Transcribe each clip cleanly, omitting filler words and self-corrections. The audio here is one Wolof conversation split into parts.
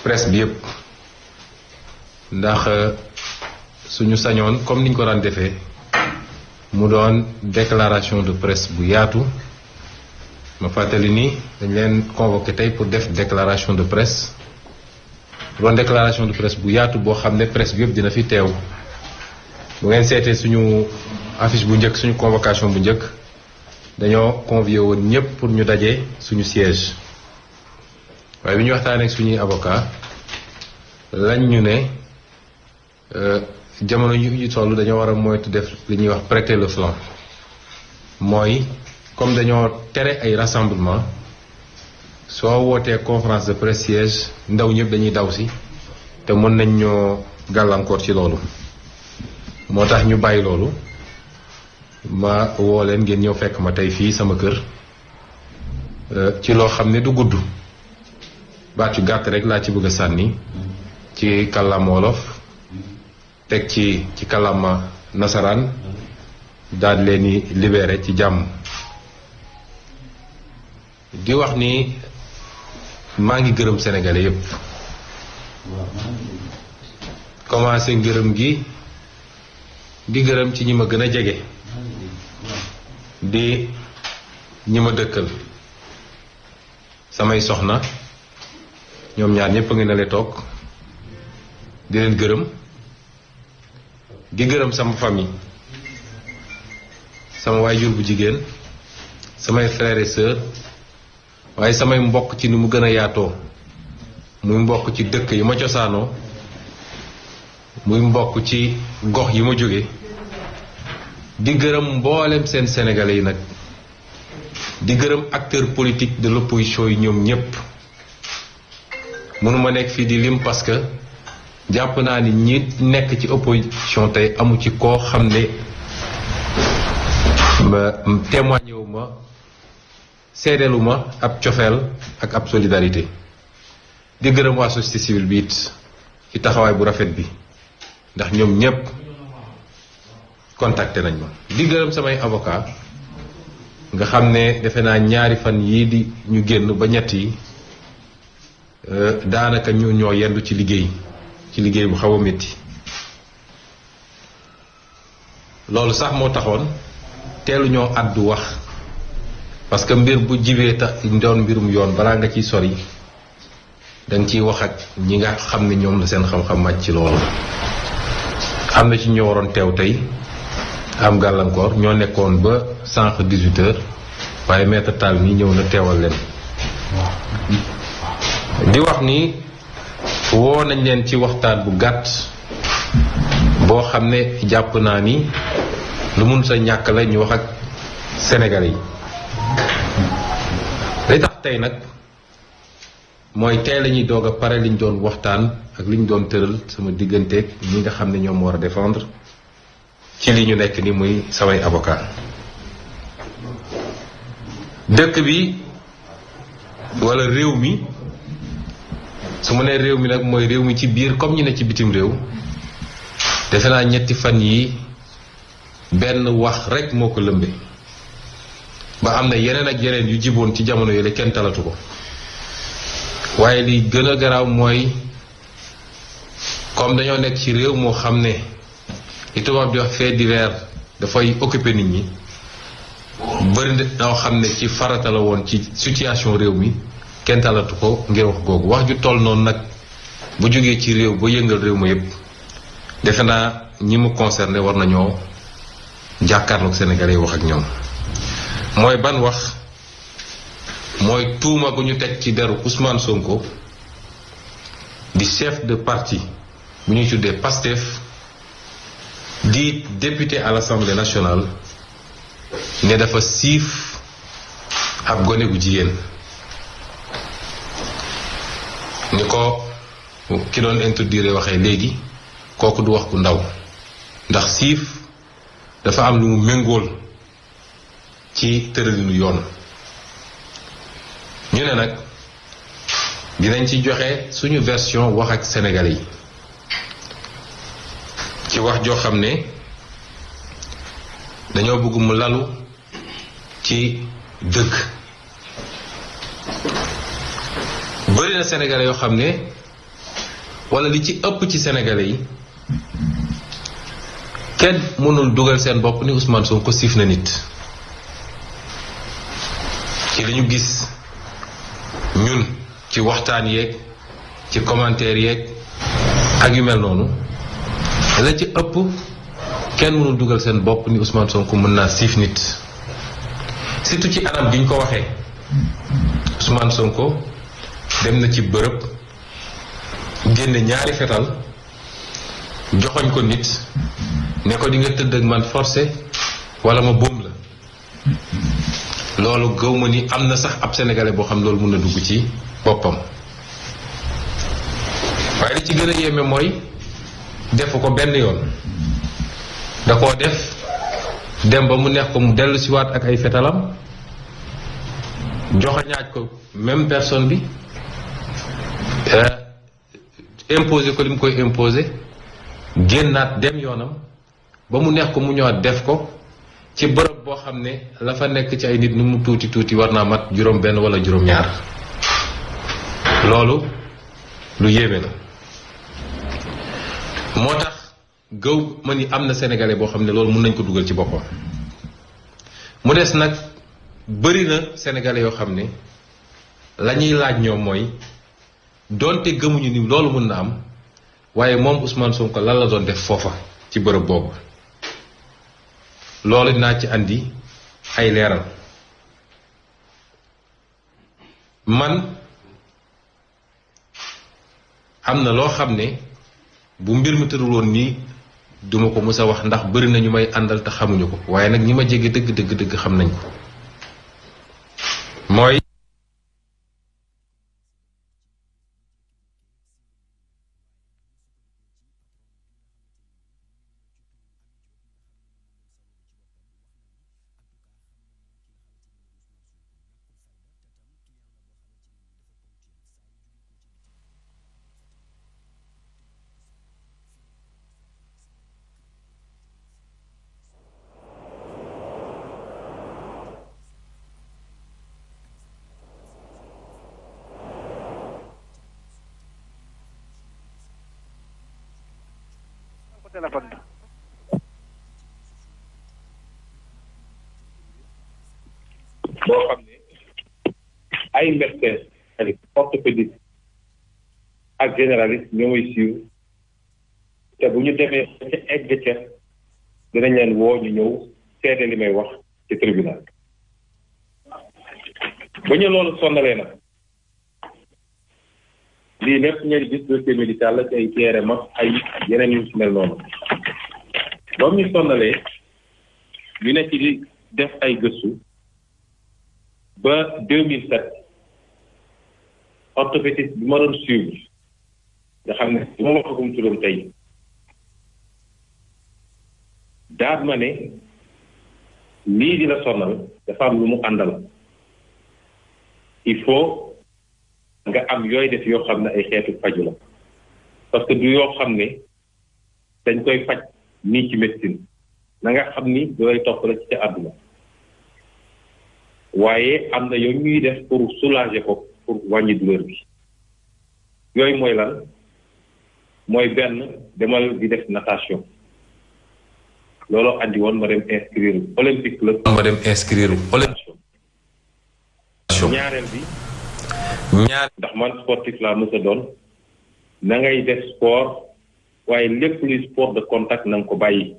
presse bi yëpp ndax suñu sañoon comme niñ ko daan defee mu doon déclaration de presse bu yaatu ma fàttali ni dañ leen convoqué tey pour def déclaration de presse doon déclaration de presse bu yaatu boo xam ne presse bi yëpp dina fi teew bu ngeen seetee suñu affiche bu njëkk suñu convocation bu njëkk dañoo convié woon ñëpp pour ñu daje suñu siège waaye bi ñu waxtaanee ak suñuy avocat lañ ñu ne jamono ñu toll dañoo war a moytu def li ñuy wax prêter le flanc mooy comme dañoo tere ay rassemblement soo wootee conférence de presse siège ndaw ñëpp dañuy daw si te mën nañ ñoo gàllankoor ci loolu moo tax ñu bàyyi loolu ma woo leen ngeen ñëw fekk ma tey fii sama kër ci loo xam ne du gudd baat yu gàtt rek laa ci bëgg a sànni ci kàllaama wolof teg ci kàllaama nasaraan daal leen di libéré ci jàmm di wax ni maa ngi gërëm sénégalais yépp commencé ngërëm gi di gërëm ci ñi ma gën a jege di ñi ma dëkkal samay soxna ñoom ñaar ñëpp a ngi ne le toog di leen gërëm di gërëm sama famille sama waajur bu jigéen samay frères et sœurs waaye samay mbokk ci ni mu gën a yaatoo muy mbokk ci dëkk yi ma cosaanoo muy mbokk ci gox yi ma jóge di gërëm mboolem seen sénégalais yi nag di gërëm acteur politique de l'opposition yi ñoom ñépp mënuma nekk fii di lim parce que jàpp naa ni ñi nekk ci opposition tey amu ci koo xam ne témoigné wu ma seedeelu ma ab cofeel ak ab solidarité di gërëm waa société civile bi it ci taxawaay bu rafet bi ndax ñoom ñépp contacté nañ ma di gërëm samay avocat nga xam ne defe naa ñaari fan yii di ñu génn ba ñett yi daanaka ñu ñoo yendu ci liggéey bu xaw a métti loolu sax moo taxoon teelu ñoo àddu wax parce que mbir bu jibee tax doon mbirum yoon balaa nga ciy sori danga ciy wax ak ñi nga xam ne ñoom la seen xam-xam màcc ci loolu am na ci ñoo waroon teew tey am gàllankoor ñoo nekkoon ba sànq 18h waaye maître Tall mi ñëw na teewal leen di wax ni woo nañ leen ci waxtaan bu gàtt boo xam ne jàpp naa ni lu mun sa ñàkk la ñu wax ak Sénégalais yi li tax tey nag mooy tey la ñuy doog a pare liñ doon waxtaan ak liñ doon tëral sama digganteeg ñi nga xam ne ñoom war a défendre ci li ñu nekk ni muy samay avocat dëkk bi walla réew mi su ma nee réew mi nag mooy réew mi ci biir comme ñu ne ci bitim réew defe naa ñetti fan yi benn wax rekk moo ko lëmbe ba am na yeneen ak yeneen yu jiboon ci jamono yooyu kenn talatu ko waaye li gën a garaaw mooy comme dañoo nekk ci réew moo xam ne li tubaab di wax fait divers dafay occuper nit ñi bëri na xam ne ci farata la woon ci situation réew mi kenn talatu ko ngir wax googu wax ju toll noonu nag bu jógee ci réew ba yëngal réew ma yépp defe naa ñi mu concerné war nañoo jàkkaarloog Sénégalais yi wax ak ñoom mooy ban wax mooy tuuma gu ñu teg ci deru Ousmane Sonko di chef de parti bu ñuy tuddee PASTEF di député à l'Assemblée nationale ne dafa siif ab gone gu jigéen ni ko ki doon introduire waxee léegi kooku du wax ku ndaw ndax siif dafa am lu mu méngool ci tëralinu yoon ñu ne nag dinañ ci joxe suñu version wax ak Sénégalais yi ci wax joo xam ne dañoo bëgg mu lalu ci dëgg bëri na Sénégalais yoo xam ne wala li ci ëpp ci sénégalais yi kenn mënul dugal seen bopp ni Ousmane Sonko siif na nit ci li ñu gis ñun ci waxtaan yeeg ci commentaire yeeg ak yu mel noonu la ci ëpp kenn mënul dugal seen bopp ni Ousmane Sonko mën naa siif nit surtout ci anam gi ñu ko waxee Ousmane Sonko dem na ci bërëb génne ñaari fetal joxoñ ko nit ne ko di nga tëdd ak man forcé wala ma boom la loolu gëw ma ni am na sax ab sénégalais boo xam loolu mën na dugg ci boppam waaye li ci gën a yéeme mooy defu ko benn yoon da koo def dem ba mu neex ko mu dellu si waat ak ay fetalam joxañaaj ko même personne bi imposé ko li mu koy imposé génnaat dem yoonam ba mu neex ko mu ñëwaat def ko ci bërëb boo xam ne la fa nekk ci ay nit nu mu tuuti tuuti war naa mat juróom benn wala juróom ñaar loolu lu yéeme la moo tax gëw ma ni am na sénégalais boo xam ne loolu mën nañ ko dugal ci boppam mu des nag bëri na sénégalais yoo xam ne la ñuy laaj ñoom mooy doonte gëmuñu ni loolu mën na am waaye moom Ousmane Sonko lan la doon def foofa ci bërëb boobu loolu dinaa ci andi ay leeral man am na loo xam ne bu mbir mi tërul woon nii duma ko mës a wax ndax bëri na ñu may àndal te xamuñu ko waaye nag ñi ma jege dëgg dëgg dëgg xam nañ ko mooy téléphone boo xam ne ay médecins ak orthopédiste ak généraliste ñoo may siiw te bu ñu demee ca egg ca dinañ leen woo ñu ñëw seede li may wax ci tribunal ba ñu loolu sonnalee nag lii lépp ngeen gis dossier médical la ci ay teere mag ay yeneen yu si mel noonu ba mu ñu sonnalee ñu nekk di def ay gëstu ba 2007 orthopédiste bi ma doon suivre nga xam ne bu ma waxagum turam tey daal ma ne lii di la sonal dafa am lu mu àndal il faut nga am yooy def yoo xam ne ay xeetu faju la parce que du yoo xam ne dañ koy faj nii ci médecine na nga xam ni dooy topp la ci ca àdduna waaye am na yow ñuy def pour soulager ko pour wàññi douleur bi yooyu mooy lan mooy benn demal di def natation looloo andi woon ma dem inscrire olympique club ma dem inscrire olympique ñaareel bi ndax man sportif laa mës a doon na ngay def sport waaye lépp luy sport de contact na nga ko bàyyi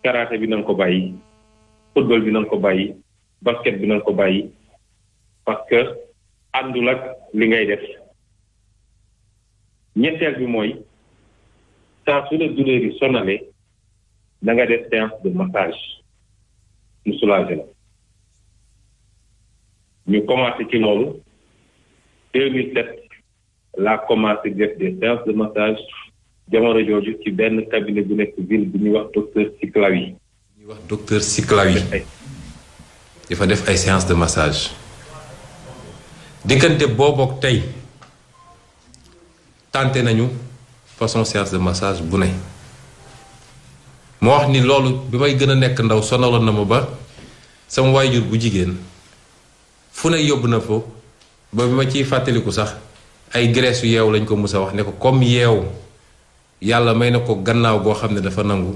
karaté bi na nga ko bàyyi football bi na nga ko bàyyi basket bi na nga ko bàyyi parce que àndul ak li ngay def ñetteel bi mooy saa su la douleur yi sonale da nga def séance de massage mu soulager la ñu commencé ci loolu 2007 laa commencé def des séances de massage jamono jooju ci benn cabinet bu nekk ville bu ñuy wax docteur Siklawi. ñuy wax docteur Siklawi dafa def ay séances de massage diggante boobook tey tenté nañu façon séance de massage bu ne moo wax ni loolu bi may gën a nekk ndaw sonaloon na ma ba sama waajur bu jigéen fu ne yóbbu na fa ba bi ma ciy fàttaliku sax ay graisse yu yeew lañ ko mus a wax ne ko comme yeew yàlla may na ko gannaaw goo xam ne dafa nangu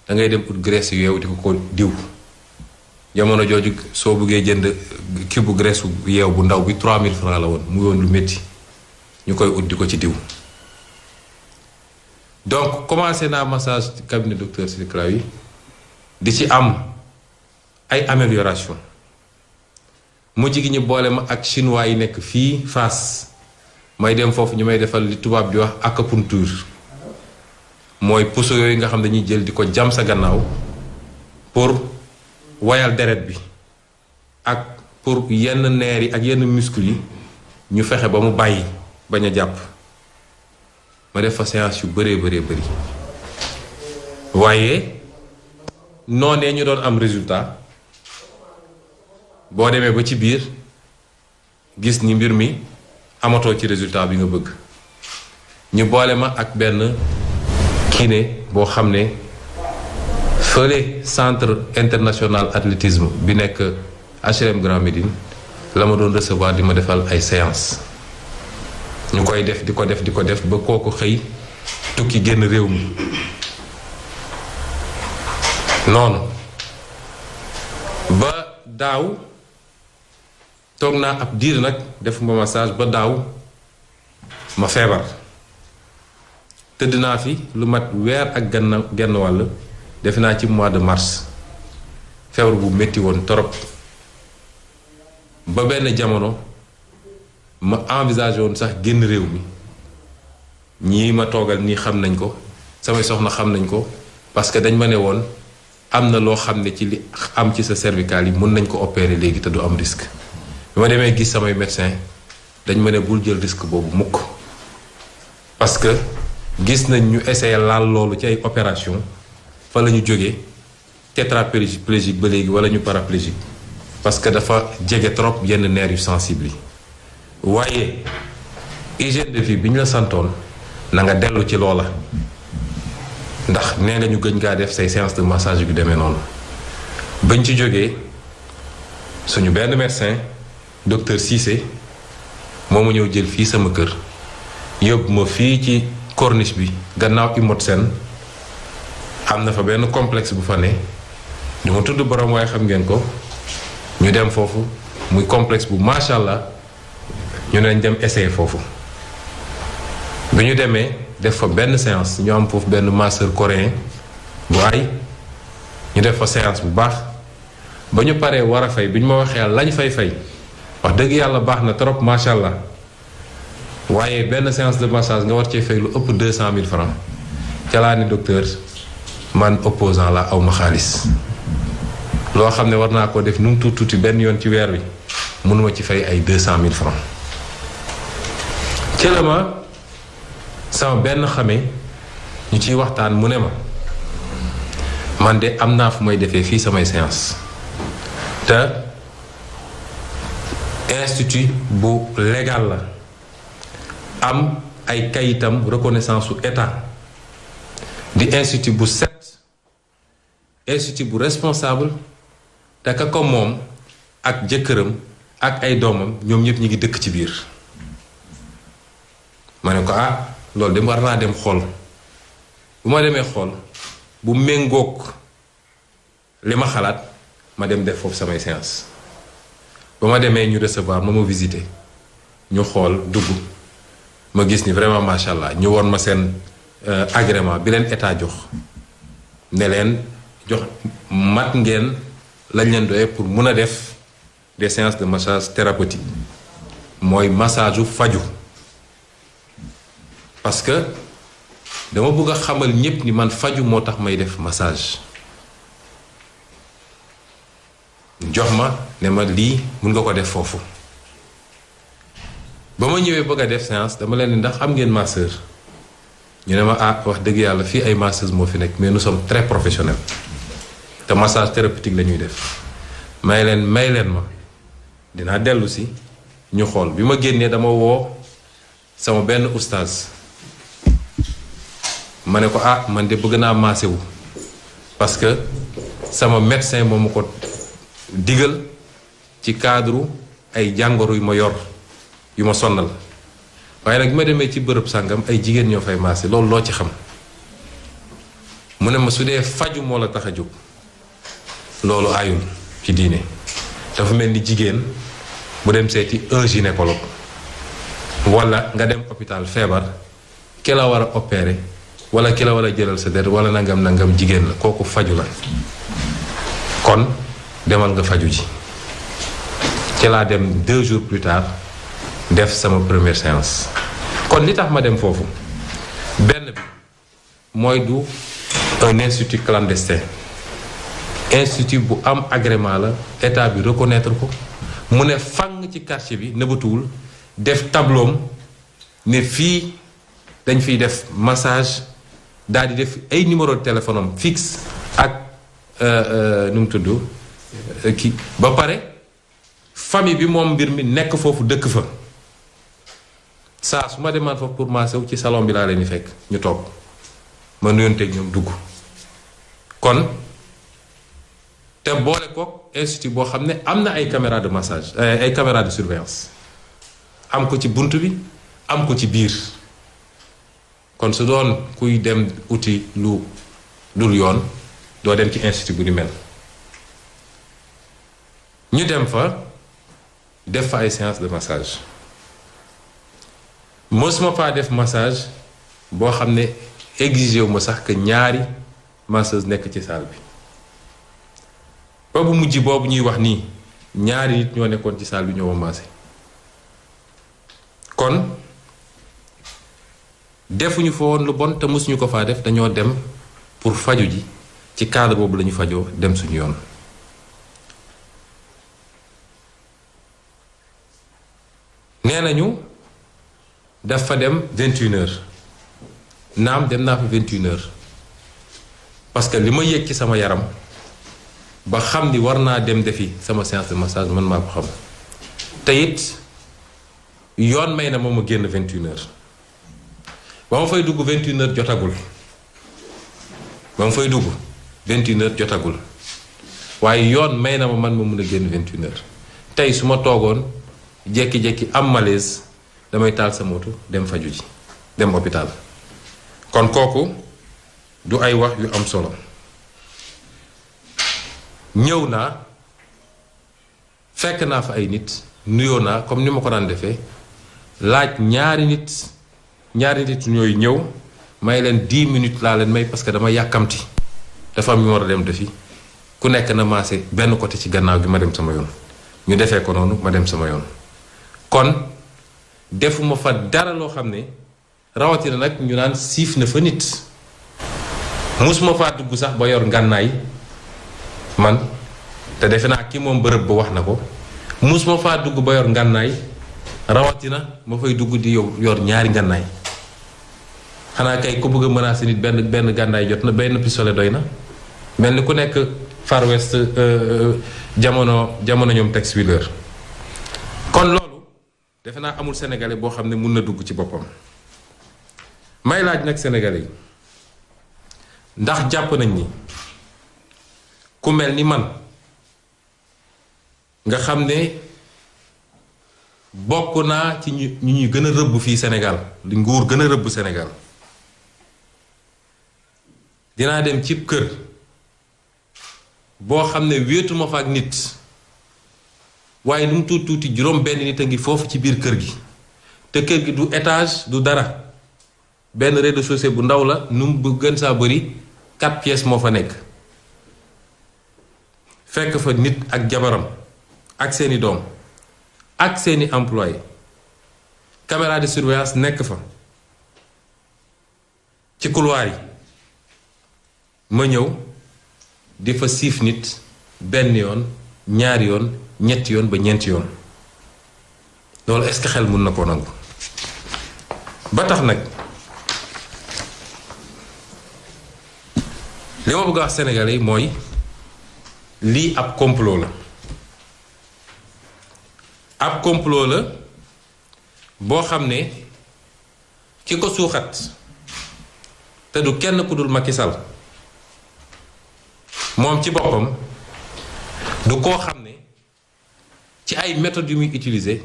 da ngay dem ut graisse yu yeew di ko diw jamono jooju soo buggee jënd kii bu graisse bu yeew bu ndaw bi 3000 francs la woon mu woon lu métti ñu koy ut di ko ci diw. donc commencé naa massage ci cabinet docteur Ciré Clédor di ci am ay amélioration mujj gi ñu boole ma ak chinois yi nekk fii Fass may dem foofu ñu may defal li tubaab di wax acupuncture mooy puso yooyu nga xam dañuy jël di ko jam sa gannaaw pour wayal deret bi ak pour yenn neer yi ak yenn muscle yi ñu fexe ba mu bàyyi bañ a jàpp ma def fa séance yu bëree bëri waaye noonee ñu doon am résultat boo demee ba ci biir gis ni mbir mi amatoo ci résultat bi nga bëgg ñu boole ma ak benn kiné boo xam ne fële centre international athlétisme bi nekk HLM Grand Médine la ma doon recevoir di ma defal ay séance ñu koy def di ko def ba kooku xëy tukki génn réew mi noonu ba daaw toog naa ab diir nag defuma massage ba daaw ma feebar tëdd naa fi lu mat weer ak genn wàll defe naa ci mois de mars feebar bu metti woon torop ba benn jamono ma envisagé woon sax génn réew mi ñii ma toogal nii xam nañ ko samay soxna xam nañ ko parce que dañ ma ne woon am na loo xam ne ci li am ci sa cervical yi mën nañ ko opérer léegi te du am risque bi ma demee gis samay médecin dañ ma ne bul jël risque boobu mukk parce que gis nañ ñu essayer laal loolu ci ay opération fa la ñu jógee tétraplégique ba léegi wala ñu paraplégique parce que dafa jege trop yenn nerfs yu sensible yi waaye hygiène de vie bi ñu la santoon na nga dellu ci loola ndax nee nga ñu gëj ngaa def say séance de massage yu demee noonu bañ ci jógee suñu benn médecin docteur Cissé moo ma ñëw jël fii sama kër yóbbu ma fii ci corniche bi gannaaw Imotsen am na fa benn complexe bu fa ne ñu ma tudd borom waaye xam ngeen ko ñu dem foofu muy complexe bu macha allah ñu neñ dem essayer foofu bi ñu demee def fa benn séance ñu am foofu benn masseur coréen bu ay ñu def fa séance bu baax ba ñu paree war a fay bi ñu ma waxee lañ fay wax dëgg yàlla baax na trop macha allah waaye benn séance de massage nga war cee fay lu ëpp 200 000 francs ca laa ni docteur man opposant la aw ma xaalis loo xam ne war naa ko def nu mu tuuti benn yoon ci weer wi mënuma ci fay ay 200 000 francs ci la ma sama benn xame ñu ciy waxtaan mu ne ma man de am naa fu may defee fii samay séance te institut bu légal la am ay kayitam reconnaissance su état di institut bu set institut bu responsable te ka ko moom ak jëkkëram ak ay doomam ñoom ñëpp ñi ngi dëkk ci biir ma ne ko loolu de war naa dem xool bu ma demee xool bu méngoog li ma xalaat ma dem def foofu samay séance ba ma demee ñu recevoir ma visité ñu xool dugg ma gis ni vraiment macha allah ñu woon ma seen agrément bi leen état jox ne leen jox mat ngeen lañ leen doyee pour mun a def des séances de massage thérapeutique mooy massage u faju parce que dama bëgg a xamal ñépp ni man faju moo tax may def massage jox ma ne ma lii mun nga ko def foofu ba ma ñëwee bëgg a def séance dama leen ni ndax am ngeen masseur ñu ne ma wax dëgg yàlla fii ay masseuse moo fi nekk mais nous sommes très professionnels te massage thérapeutique la ñuy def may leen ma dinaa dellu si ñu xool bi ma génnee dama woo sama benn oustaz ma ne ko man de bëgg naa maase wu parce que sama médecin moo ma ko digal ci cadre ay jàngoro yu ma yor yu ma sonnal waaye nag bi ma demee ci bërëb sàngam ay jigéen ñoo fay maase loolu loo ci xam mu ne ma su dee faju moo la tax a jóg loolu aayul ci diine dafa mel ni jigéen bu dem seeti un gynécologue wala nga dem hôpital feebar ki la war a opérer wala ki la war a jëlal sa der wala nangam jigéen la kooku faju la kon demal nga faju ji ci laa dem 2 jours plus tard def sama première séance kon li tax ma dem foofu benn bi mooy du un institut clandestin institut bu am agrément la état bi reconnaître ko mu ne fang ci quartier bi nëbatuwul def tableau ne fii dañ fiy def massage daal di def ay numéro de téléphone am fixe ak nu mu tudd kii ba pare famille bi moom mbir mi nekk foofu dëkk fa saa su ma demaan foofu pour massé wu ci salon bi laa leen di fekk ñu toog ma nuyonteeg ñoom dugg kon te boole ko institut boo xam ne am na ay caméra de massage ay caméra de surveillance am ko ci bunt bi am ko ci biir kon su doon kuy dem uti lu dul yoon doo dem ci institut bu ni mel ñu dem fa def fa ay séance de massage mosuma faa def massage boo xam ne exigé wu ma sax que ñaari masseuse nekk ci salle bi ba bu mujj boobu ñuy wax nii ñaari nit ñoo nekkoon ci salle bi ñoo ma massé kon defuñu fa woon lu bon te mosuñu ko faa def dañoo dem pour faju ji ci cadre boobu la ñu fajoo dem suñu yoon nee nañu dafa dem 21h naam dem naa fa 21h parce que li ma yëg ci sama yaram ba xam ni war naa dem defi sama séance de massage man maa ko xam te it yoon may na moom ma génn 21h ba ma fay dugg 21h jotagul ba ma fay dugg 21h jotagul waaye yoon may na ma man ma mun a génn 21h tey su ma toogoon jékki-jékki am malaise damay taal sa moto dem faju ji dem hôpital kon kooku du ay wax yu am solo ñëw naa fekk naa fa ay nit nuyoo naa comme ni ma ko daan defee laaj ñaari nit ñooy ñëw may leen 10 minutes laa leen may parce que dama yàkkamti dafa am ñu war a dem defi ku nekk na maase benn côté ci gannaaw gi ma dem sama yoon ñu defee ko noonu ma dem sama yoon kon defuma fa dara loo xam ne rawatina nag ñu naan siif na fa nit musuma faa dugg sax ba yor ngànnaay man te defe naa ki moom bërëb ba wax na ko musuma faa dugg ba yor ngànnaay rawatina ma fay dugg di yor ñaari ngànnaay xanaa kay ku bëgg a menacer nit benn gànnaay jot na benn pistolet doy na mel ni ku nekk Far West jamono ñoom Tex Willer kon loolu defe naa amul sénégalais boo xam ne mun na dugg ci boppam may laaj nag sénégalais yi ndax jàpp nañ ni ku mel ni man nga xam ne bokk naa ci ñu ñuy gën a rëbb fii Sénégal li nguur gën a rëbb Sénégal dinaa dem cib kër boo xam ne wéetuma fa ak nit waaye lu mu tuuti tuuti juróom benn nit a ngi foofu ci biir kër gi te kër gi du étage du dara benn rez-de-chaussée bu ndaw la nu mu gën saa bëri 4 pièces moo fa nekk fekk fa nit ak jabaram ak seeni doom ak seeni employé caméra de surveillance nekk fa ci couloir yi ma ñëw di fa siif nit benn yoon ñaari yoon ñetti yoon ba ñeenti yoon loolu est-ce que xel mun na ko nangu ba tax nag li ma bëgg a wax sénégalais yi mooy lii ab complot la ab complot la boo xam ne ki ko suuxat te du kenn ku dul Macky Sall moom ci boppam du koo xam ne ci ay méthodes yu muy utiliser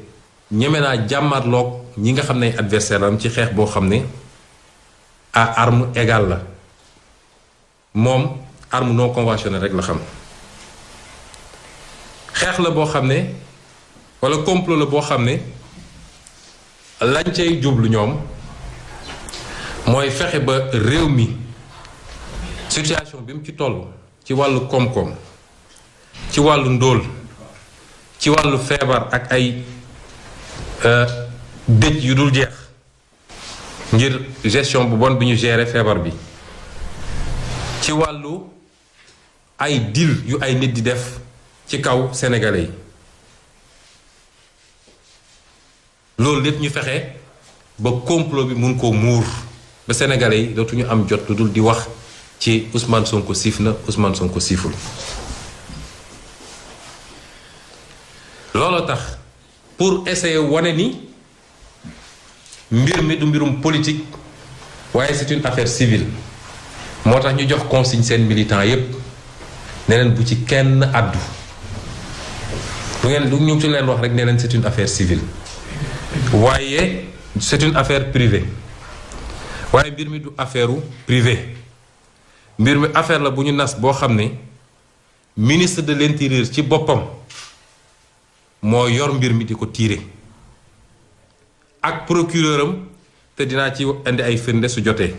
ñeme naa jàmmarloog ñi nga xam ne adversaire am ci xeex boo xam ne à arme égale la moom arme non conventionnelle rek la xam xeex la boo xam ne walla complot la boo xam ne lañ cay jublu ñoom mooy fexe ba réew mi situation bi mu ci toll ci wàllu koom-koom ci wàllu ndóol ci wàllu feebar ak ay dëj yu dul jeex ngir gestion bu bon bi ñu gérer feebar bi ci wàllu ay deal yu ay nit di def ci kaw sénégalais yi loolu lépp ñu fexe ba complot bi mun koo muur ba sénégalais yi dootuñu am jot lu dul di wax ci Ousmane Sonko siif na Ousmane Sonko siiful looloo tax pour essayer wane ni mbir mi du mbirum politique waaye c'est une affaire civile moo tax ñu jox consigne seen militant yépp ne leen bu ci kenn addu lu ñu ci leen wax rek ne leen c'est une affaire civile waaye c'est une affaire privée waaye mbir mi du affaire privée mbir mi affaire la bu ñu nas boo xam ne ministre de l'intérieur ci boppam moo yor mbir mi di ko tiire ak procureur am te dinaa ci indi ay firnde su jotee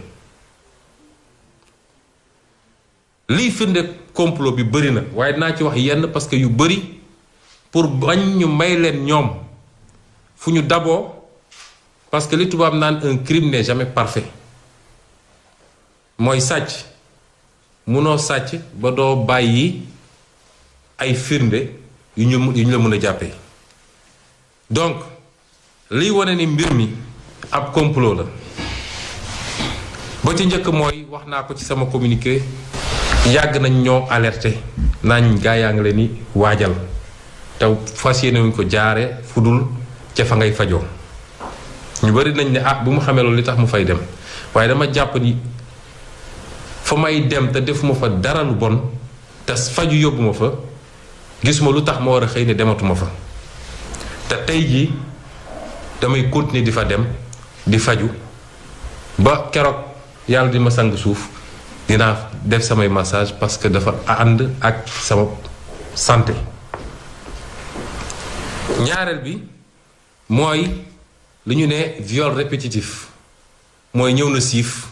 liy firnde complot bi bëri na waaye dinaa ci wax yenn parce que yu bëri pour bañ ñu may leen ñoom fu ñu daboo parce que li tubaab naan un crime n'est jamais parfait mooy sàcc munoo sàcc ba doo bàyyi ay firnde yu ñu la mën a jàppee donc liy wane ni mbir mi ab complot la ba ci njëkk mooy wax naa ko ci sama communiqué yàgg nañ ñoo alerté nañ gaa yaa ngi leen ni waajal te fas yéene wuñ ko jaare fu dul ca fa ngay fajoo ñu bari nañ ne bu mu xamee loolu li tax mu fay dem waaye dama jàpp ni fa may dem te defuma fa dara lu bon te faju yóbbuma fa gisuma lu tax ma war a xëy ne dematuma fa te tey jii damay continuer di fa dem di faju ba keroog yàlla di ma sang suuf dinaa def samay massage parce que dafa ànd ak sama santé ñaareel bi mooy li ñu ne viol répétitif mooy ñëw na siif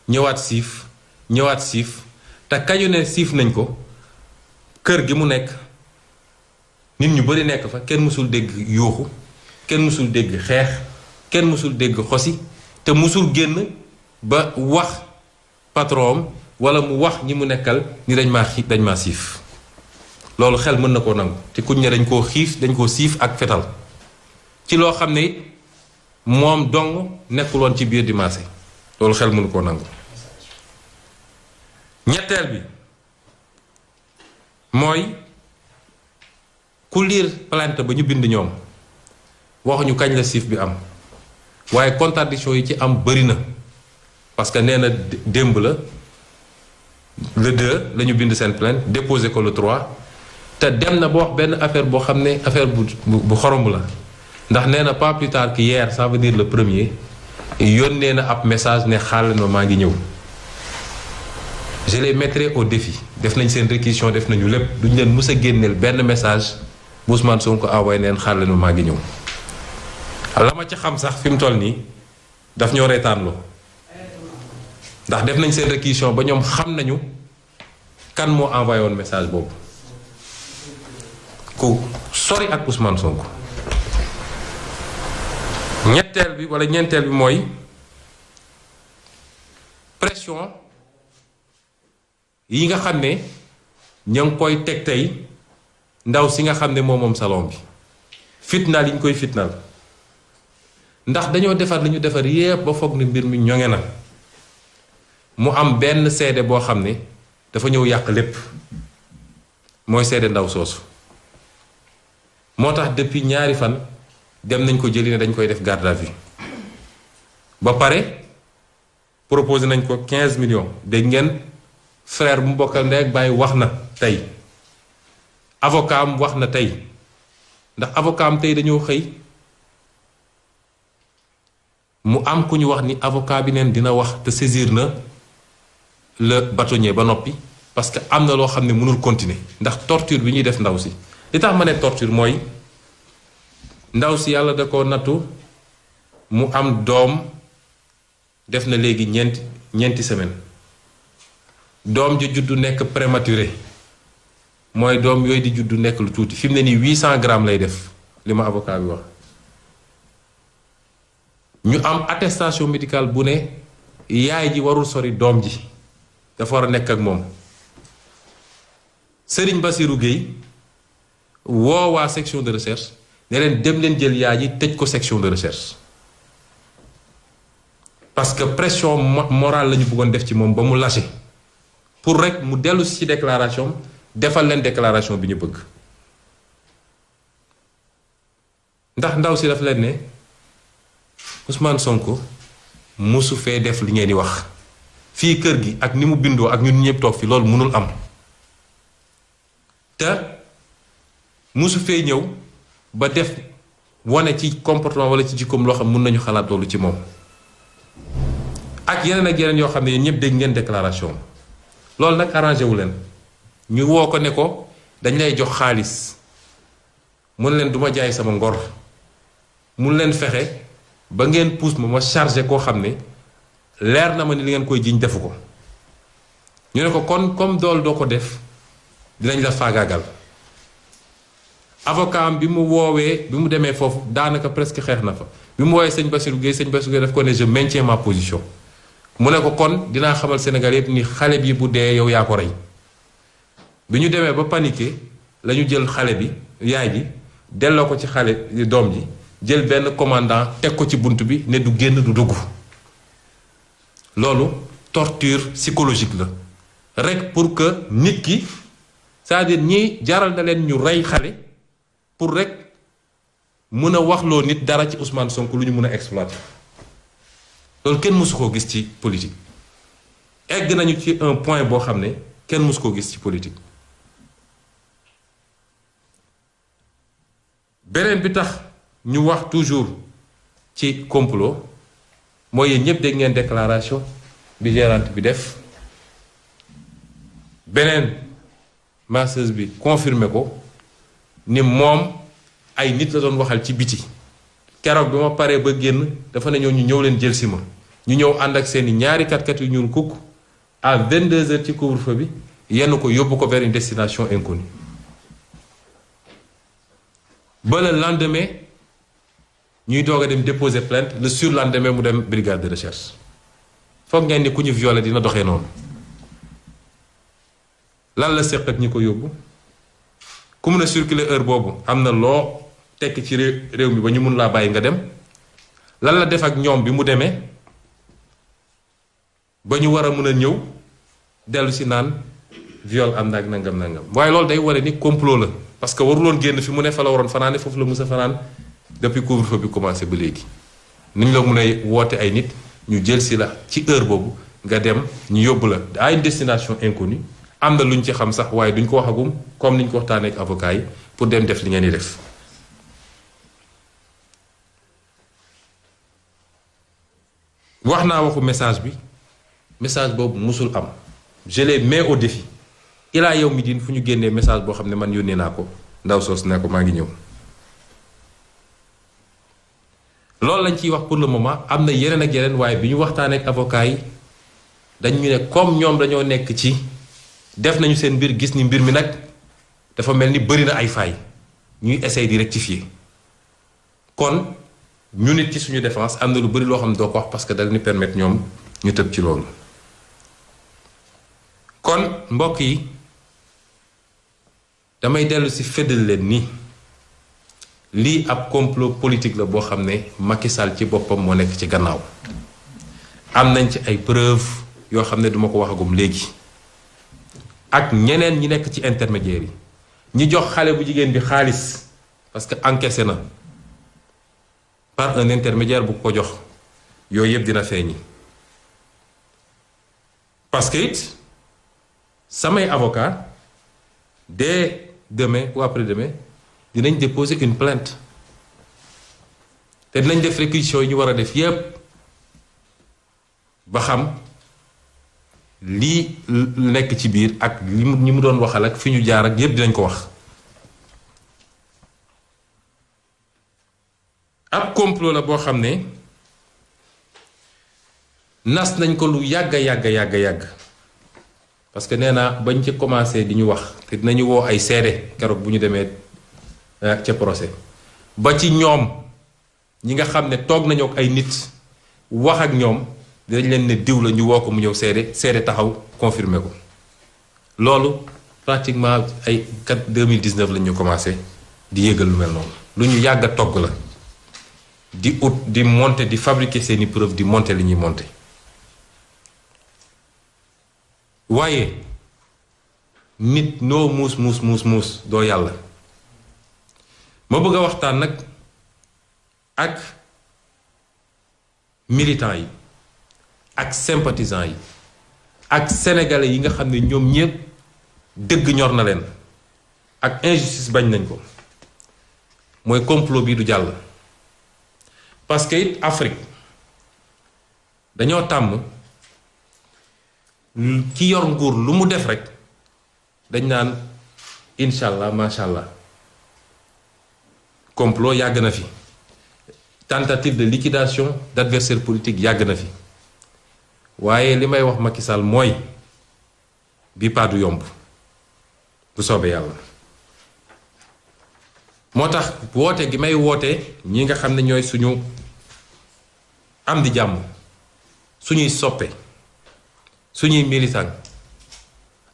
ñëwaat siif ñëwaat siif te kañu ne siif nañ ko kër gi mu nekk nit ñu bari nekk fa kenn mësul dégg yuuxu kenn mësul dégg xeex kenn mësul dégg xosi te mësul génn ba wax patron wala mu wax ñi mu nekkal ni dañ maa siif loolu xel mën na koo nangu te kuñ ne dañ koo siif ak fetal ci loo xam ne moom dong nekkul woon ci biir di marché loolu xel mënu koo nangu ñetteel bi mooy ku liir plainte ba ñu bind ñoom waxuñu kañ la siif bi am waaye contradiction yi ci am bëri na parce que nee na démb la le 2 la ñu bind seen plainte déposé ko le 3 te dem na ba wax benn affaire boo xam ne affaire bu xoromb la ndax nee na pas plus tard que hier ça veut dire le 1er yónnee na ab message ne xaaral ma maa ngi ñëw je les mettrai au défi def nañ seen réquisition def nañu lépp duñ leen mës a génneel benn message bu Ousmane Sonko envoyé neen xaaral ma maa ngi ñëw la ma ci xam sax fi mu toll nii daf ñoo reetaanloo ndax def nañ seen réquisition ba ñoom xam nañu kan moo envoyé woon message boobu ku sori ak Ousmane Sonko. ñetteel bi wala ñeenteel bi mooy pression yi nga xam ne ña ngi koy teg tey ndaw si nga xam ne moom salon bi fitnaal yi ñu koy fitnaal ndax dañoo defar li ñu defar yépp ba foog ne mbir mi ñoŋe na mu am benn seede boo xam ne dafa ñëw yàq lépp mooy seede ndaw soosu moo tax depuis ñaari fan dem nañ ko jëli ne dañ koy def garde à vue ba pare proposé nañ ko 15 millions dégg ngeen frère bu mu bokkal ndey ak bàyyi wax na tey avocat am wax na tey ndax avocat am tey dañoo xëy mu am ku ñu wax ni avocat bi neen dina wax te saisir na le bâtonnier ba noppi parce que am na loo xam ne mënul continuer ndax torture bi ñuy def ndaw si li tax ma ne torture mooy ndaw si yàlla da ko nattu mu am doom def na léegi ñeenti semaine doom ji juddu nekk prématuré mooy doom yooyu di juddu nekk lu tuuti fi mu ne nii 800 grammes lay def li ma avocat bi wax ñu am attestation médicale bu ne yaay ji warul sori doom ji dafa war a nekk ak moom Serigne Bassirou Gueye woo waa section de recherche ne leen dem leen jël yaay ji tëj ko section de recherche parce que pression morale la ñu bëggoon def ci moom ba mu lâché pour rek mu dellu ci déclaration defal leen déclaration bi ñu bëgg ndax ndaw si daf leen ne Ousmane Sonko musu fee def li ngeen di wax fii kër gi ak ni mu bindoo ak ñun ñëpp toog fi loolu mënul am te musu fee ñëw ba def wane ci comportement wala ci jikkoom loo xam mun nañu xalaat loolu ci moom ak yeneen yoo xam ne yéen ñëpp dégg ngeen déclaration loolu nag arrangé wu leen ñu woo ko ne ko dañ lay jox xaalis mun leen duma jaay sama ngor mun leen fexe ba ngeen pousse ma chargé koo xam ne leer na ma ni li ngeen koy jiñ defu ko ñu ne ko kon comme dool doo ko def dinañ la faagaagal avocat am bi mu woowee bi mu demee foofu daanaka presque xeex na fa bi mu woowee sëñ Bassirou Gueye daf ko ne je maintiens ma position mu ne ko kon dinaa xamal Sénégal yëpp ni xale bi bu dee yow yaa ko rey bi ñu demee ba paniqué la ñu jël xale bi yaay ji delloo ko ci xale doom ji jël benn commandant teg ko ci bunt bi ne du génn du dugg loolu torture psychologique la rek pour que nit ki c'est-à-dire ñii jaral na leen ñu rey xale pour rek mën a waxloo nit dara ci Ousmane Sonko lu ñu mën a exploiter loolu kenn mësu koo gis ci politique egg nañu ci un point boo xam ne kenn mësu koo gis ci politique beneen bi tax ñu wax toujours ci complot mooy yéen ñëpp dégg ngeen déclaration bi gérante bi def beneen masseuse bi confirmé ko ni moom ay nit la doon waxal ci biti keroog bi ma paree ba génn dafa ne ñu ñëw leen jël si ma ñu ñëw ànd ak seeni ñaari kat yu ñuul kukk à 22h ci couvre-feu bi yenn ko yóbbu ko vers une destination inconnue ba le lendemain ñuy doog a dem déposer plainte le surlendemain mu dem brigade de recherche foog ngeen ni ku ñu violé dina doxee noonu lan la séq ak ñi ko yóbbu ku mun a circuler heure boobu am na loo tekk ci réew mi ba ñu mun laa bàyyi nga dem lan la def ak ñoom bi mu demee ba ñu war a mun a ñëw dellu si naan viol am na ak nangam waaye loolu day ware ni complot la parce que waruloon génn fi mu ne fa la waroon fanaane foofu la musa fanaan depuis couvre-feu bi commencé ba léegi ni ñu la mun a woote ay nit ñu jël si la ci heure boobu nga dem ñu yóbbu la à une destination inconnue am na lu ñu ci xam sax waaye duñ ko waxagum comme ni ñu ko waxtaanee ak avocat yi pour dem def li ngeen di def wax naa waxu message bi message boobu musul am je les mets au défi ilaa yow mi diin fu ñu génnee message boo xam ne man yónnee naa ko ndaw soos ne ko maa ngi ñëw loolu lañ ciy wax pour le moment am na yeneen ak yeneen waaye bi ñu waxtaanee ak avocat yi dañ ñu ne comme ñoom dañoo nekk ci def nañu seen mbir gis ni mbir mi nag dafa mel ni bëri na ay failles ñuy essayer di rectifier kon ñu nit ci suñu défense am na lu bëri loo xam ne doo ko wax parce que dal ni permettre ñoom ñu tëb ci loolu kon mbokk yi damay dellu si feddal leen ni lii ab complot politique la boo xam ne Macky Sall ci boppam moo nekk ci gannaaw am nañ ci ay preuves yoo xam ne duma ko waxagum léegi ak ñeneen ñi nekk ci intermédiaire yi ñi jox xale bu jigéen bi xaalis parce que encaissé na par un intermédiaire bu ko jox yooyu yëpp dina feeñi parce que it samay avocat dès demain ou après-demain dinañ déposer une plainte te dinañ def réquisition yi ñu war a def yépp ba xam lii nekk ci biir ak ñi mu doon waxal ak fi ñu jaar ak yépp dinañ ko wax. ab complot la boo xam ne nas nañ ko lu yàgg parce que nee naa bañ ci commencé di ñu wax te dinañu woo ay seede keroog bu ñu demee ca procès ba ci ñoom ñi nga xam ne toog nañu ak ay nit wax ak ñoom dinañ leen ne diw la ñu woo ko mu ñëw seede taxaw confirmer ko loolu pratiquement ay 2019 lañ ñu commencé di yëgal lu mel noonu lu ñu yàgg a togg la di ut di monter di fabriquer seeni preuve di monter li ñuy monter waaye nit noo muus doo yàlla ma bëgg a waxtaan nag ak militants yi ak sympathisants yi ak sénégalais yi nga xam ne ñoom ñépp dëgg ñor na leen ak injustice bañ nañ ko mooy complot bii du jàll parce que it Afrique dañoo tàmm ki yor nguur lu mu def rek dañ naan incha allah macha allah complot yàgg na fi tentative de liquidation d'adversaire politique yàgg na fi waaye li may wax Macky Sall mooy bi pas du yomb bu soobee yàlla moo tax woote gi may woote ñi nga xam ne ñooy suñu am di jàmm suñuy soppe suñuy militant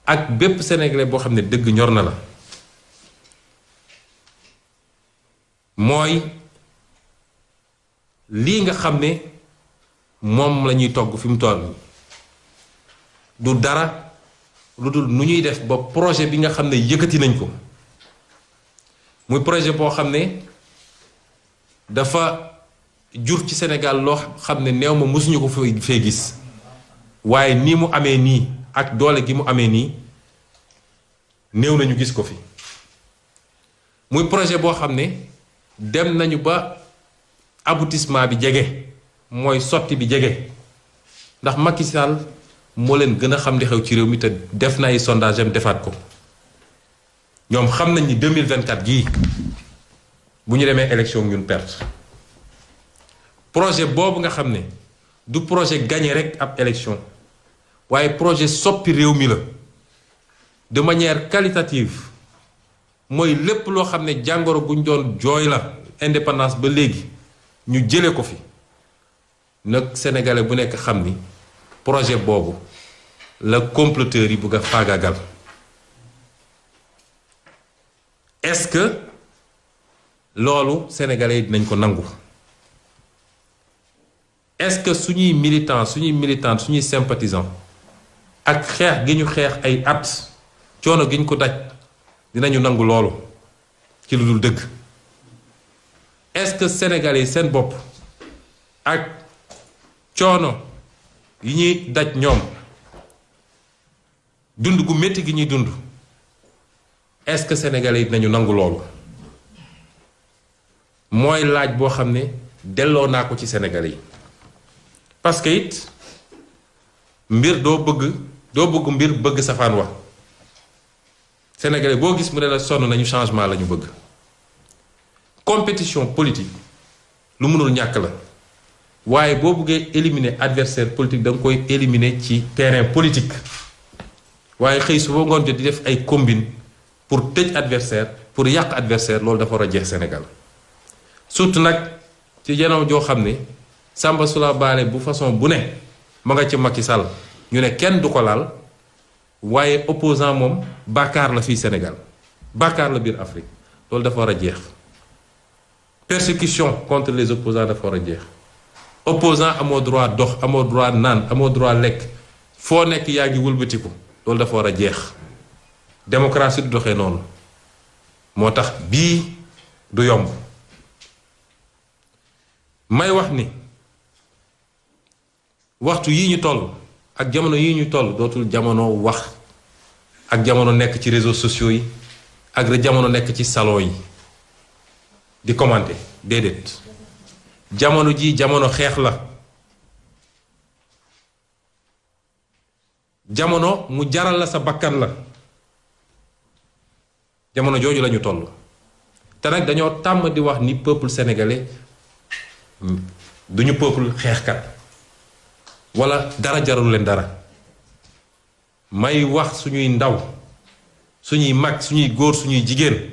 ak bépp sénégalais boo xam ne dëgg ñor na la mooy lii nga xam ne moom la ñuy togg fi mu toll du dara lu dul nu ñuy def ba projet bi nga xam ne yëkkati nañ ko muy projet boo xam ne dafa jur ci Sénégal loo xam ne néew ma mësuñu ko fee gis waaye nii mu amee nii ak doole gi mu amee nii néew nañu gis ko fi muy projet boo xam ne dem nañu ba aboutissement bi jege mooy sotti bi jege ndax Macky Sall moo leen gën a xam li xew ci réew mi te def na ay sondage am defaat ko ñoom xam nañ ni 2024 gii bu ñu demee élection ñun perte projet boobu nga xam ne du projet gagné rek ab élection waaye projet soppi réew mi la de manière qualitative mooy lépp loo xam ne jàngoro bu ñu doon jooy la indépendance ba léegi ñu jële ko fi nag sénégalais bu nekk xam ni projet boobu la comploteurs yi bëgg a faagaagal est-ce que loolu sénégalais yi dinañ ko nangu est-ce que suñuy militants suñuy militantes suñuy sympathisants ak xeex gi ñu xeex ay at coono gi ñu ko daj dinañu nangu loolu ci lu dul dëgg est-ce que sénégalais yi seen bopp ak coono yi ñuy daj ñoom dund gu métti gi ñuy dund est-ce que sénégalais yi dinañu nangu loolu mooy laaj boo xam ne delloo naa ko ci sénégalais yi parce que it mbir doo bëgg mbir bëgg safaan wa sénégalais boo gis mu ne la sonn nañu changement la ñu bëgg compétition politique lu mënul ñàkk la waaye boo bëggee éliminer adversaire politique da nga koy éliminer ci terrain politique waaye xëy su ba ngoon jot di def ay combine pour tëj adversaire pour yàq adversaire loolu dafa war a jeex Sénégal surtout nag ci jamono joo xam ne Samba Sula Baale bu façon bu ne ma nga ci Macky Sall ñu ne kenn du ko laal waaye opposant moom bàkkaar la fii Sénégal bàkkaar la biir Afrique loolu dafa war a jeex persécution contre les opposants dafa war a jeex opposant amoo droit dox amoo droit naan amoo droit lekk foo nekk yaa ngi wëlbatiku loolu dafa war a jeex démocratie du doxee noonu moo tax bii du yomb may wax ni waxtu yii ñu toll ak jamono yii ñu toll dootul jamono wax ak jamono nekk ci réseaux sociaux yi ak jamono nekk ci salon yi di commenter déedéet jamono ji jamono xeex la jamono mu jaral la sa bakkan la jamono jooju lañu toll te nag dañoo tàmm di wax ni peuple sénégalais duñu peuple xeexkat wala dara jarul leen dara may wax suñuy ndaw suñuy mag suñuy góor suñuy jigéen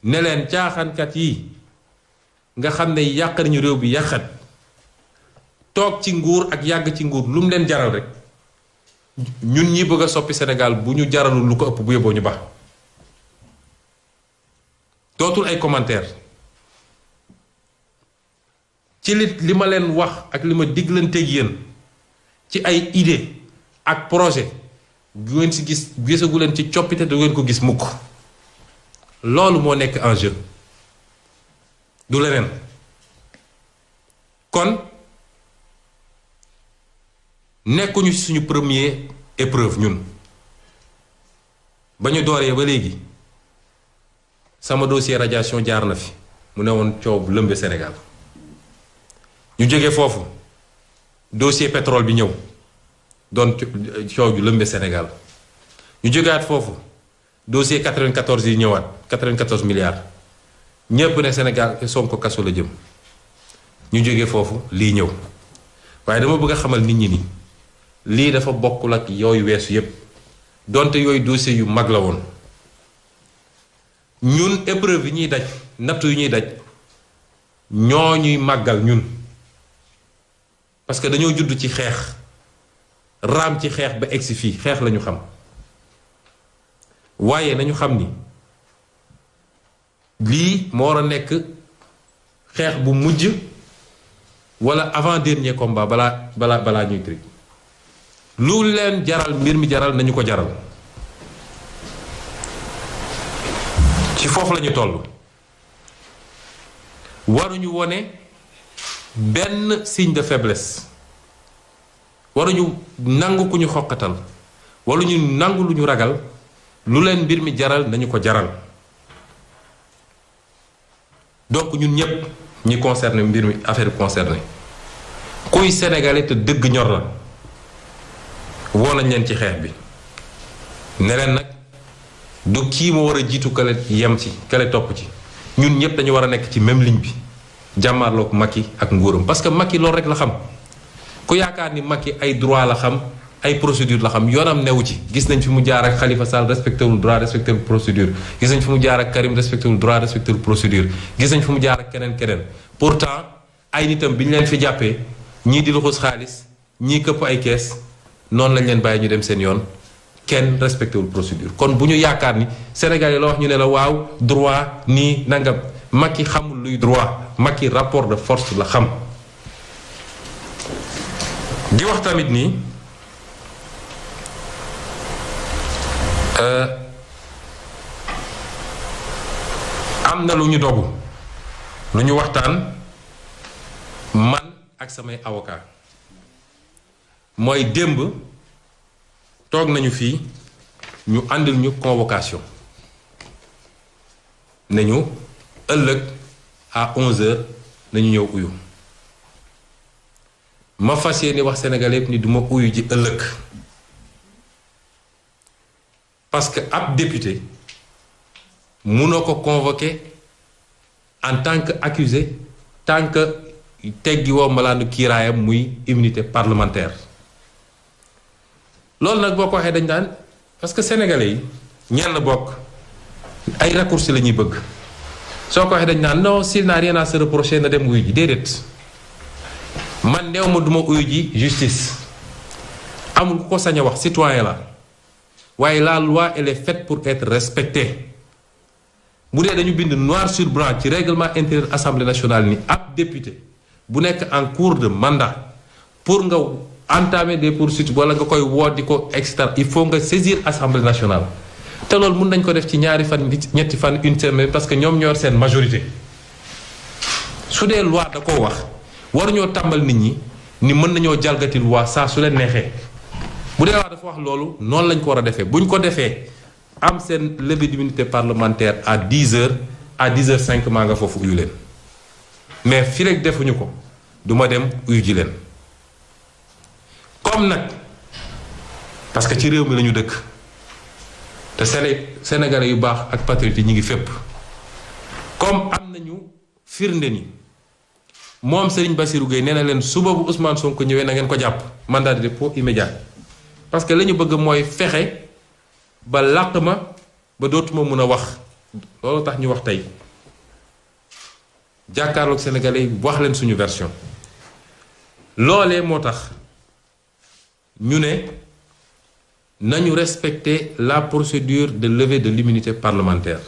ne leen caaxaankat yi nga xam ne yàq nañu réew bi yàqat toog ci nguur ak yàgg ci nguur lu mu leen jaral rek ñun ñi bëgg a soppi Sénégal bu ñu jaralul lu ko ëpp bu yóbboo ñu baax dootul ay commentaire ci li ma leen wax ak li ma diglanteeg yéen ci ay idée ak projet bu ngeen si gisagu leen ci coppite du ngeen ko gis mukk loolu moo nekk en jeu du leneen kon nekkuñu suñu première épreuve ñun ba ñu dooree ba léegi sama dossier radiation jaar na fi mu ne woon coow bu lëmbe Sénégal ñu jógee foofu dossier pétrole bi ñëw doon coow ju lëmbe Sénégal ñu jógewaat foofu dossier 94 yi ñëwaat 94 milliards ñépp ne Sénégal Sonko kaso la jëm ñu jógee foofu lii ñëw waaye dama bëgg a xamal nit ñi ni lii dafa bokkul ak yooyu weesu yépp donte yooyu dossier yu mag la woon ñun épreuve yi ñuy daj nattu yu ñuy daj ñoo ñuy màggal ñun parce que dañoo judd ci xeex raam ci xeex ba egsi fii xeex lañu xam waaye nañu xam ni lii moo war a nekk xeex bu mujj wala avant dernier combat balaa ñuy tri lu leen jaral mbir mi jaral nañu ko jaral ci foofu lañu toll waruñu wone benn signe de faiblesse waruñu nangu ku ñu xoqatal waruñu nangu lu ñu ragal lu leen mbir mi jaral nañu ko jaral donc ñun ñépp ñi concerné mbir mi affaire concerné kuy sénégalais te dëgg ñor la woo nañ leen ci xeex bi ne leen nag du kii moo war a jiitu kale yem ci kale topp ci ñun ñépp dañu war a nekk ci même ligne bi jàmmaarloog Macky ak nguuram parce que Macky loolu rek la xam ku yaakaar ni Macky ay droit la xam ay procédure la xam yoonam newu ci gis nañ fi mu jaar ak Khalifa Sall respecté wul droit respecté wul procédure gis nañ fi mu jaar ak Karim respecté wul droit respecté wul procédure gis nañ fi mu jaar ak keneen pourtant ay nitam bi ñu leen fi jàppee ñii di luxus xaalis ñii këpp ay kees noonu lañ leen bàyyi ñu dem seen yoon kenn respecté wul procédure kon bu ñu yaakaar ni Sénégal yi la wax ñu ne la waaw droit nii nangam Macky xamul luy droit Macky rapport de force la xam di wax tamit nii am na lu ñu dogu lu ñu waxtaan man ak samay avocat mooy démb toog nañu fii ñu àndil ñu convocation nañu ëllëg à 11h nañu ñëw uyu ma fas yéene wax Sénégalais yëpp ni duma uyu ji ëllëg parce que ab député mënoo ko convoquer en tant que accusé tant que teggi woo malaanu kiiraayam muy immunité parlementaire loolu nag boo ko waxee dañ daan parce que sénégalais yi ñenn bokk ay raccourcis la ñuy bëgg soo ko waxee dañ naan non s'il n'a rien à se reprocher na dem uyu ji déedéet man néew ma duma uyu ji justice amul ku ko sañ a wax citoyen la waaye la loi elle est faite pour être respectée bu dee dañu bind noir sur blanc ci règlement intérieur assemblée nationale ni ab député bu nekk en cours de mandat pour nga entamer des poursuites wala nga koy woo di ko extra il faut nga saisir assemblée nationale te loolu mun nañ ko def ci ñaari fan ñetti fan une semaine parce que ñoom ñoo seen majorité su dee loi da koo wax waruñoo tàmbal nit ñi ni mën nañoo jalgati loi saa su leen neexee bu dee loi dafa wax loolu noonu lañ ko war a defee buñ ko defee am seen levée d'immunité parlementaire à 10h à 10h05 maa nga foofu uyu leen mais fii rek defuñu ko duma dem uyu ji leen comme nag parce que ci réew mi lañu dëkk te Sénégalais yu baax ak patriotes yi ñu ngi fépp comme am nañu firnde ni moom Serigne Bassirou Gueye nee na leen suba bu Ousmane Sonko ñëwee na ngeen ko jàpp mandat de dépôt immédiat parce que la ñu bëgg mooy fexe ba làq ma ba dootuma mun a wax loolu tax ñu wax tey jàkkaarloog Sénégalais yi wax leen suñu version loolee moo tax ñu ne nañu respecter la procédure de levée de l'immunité parlementaire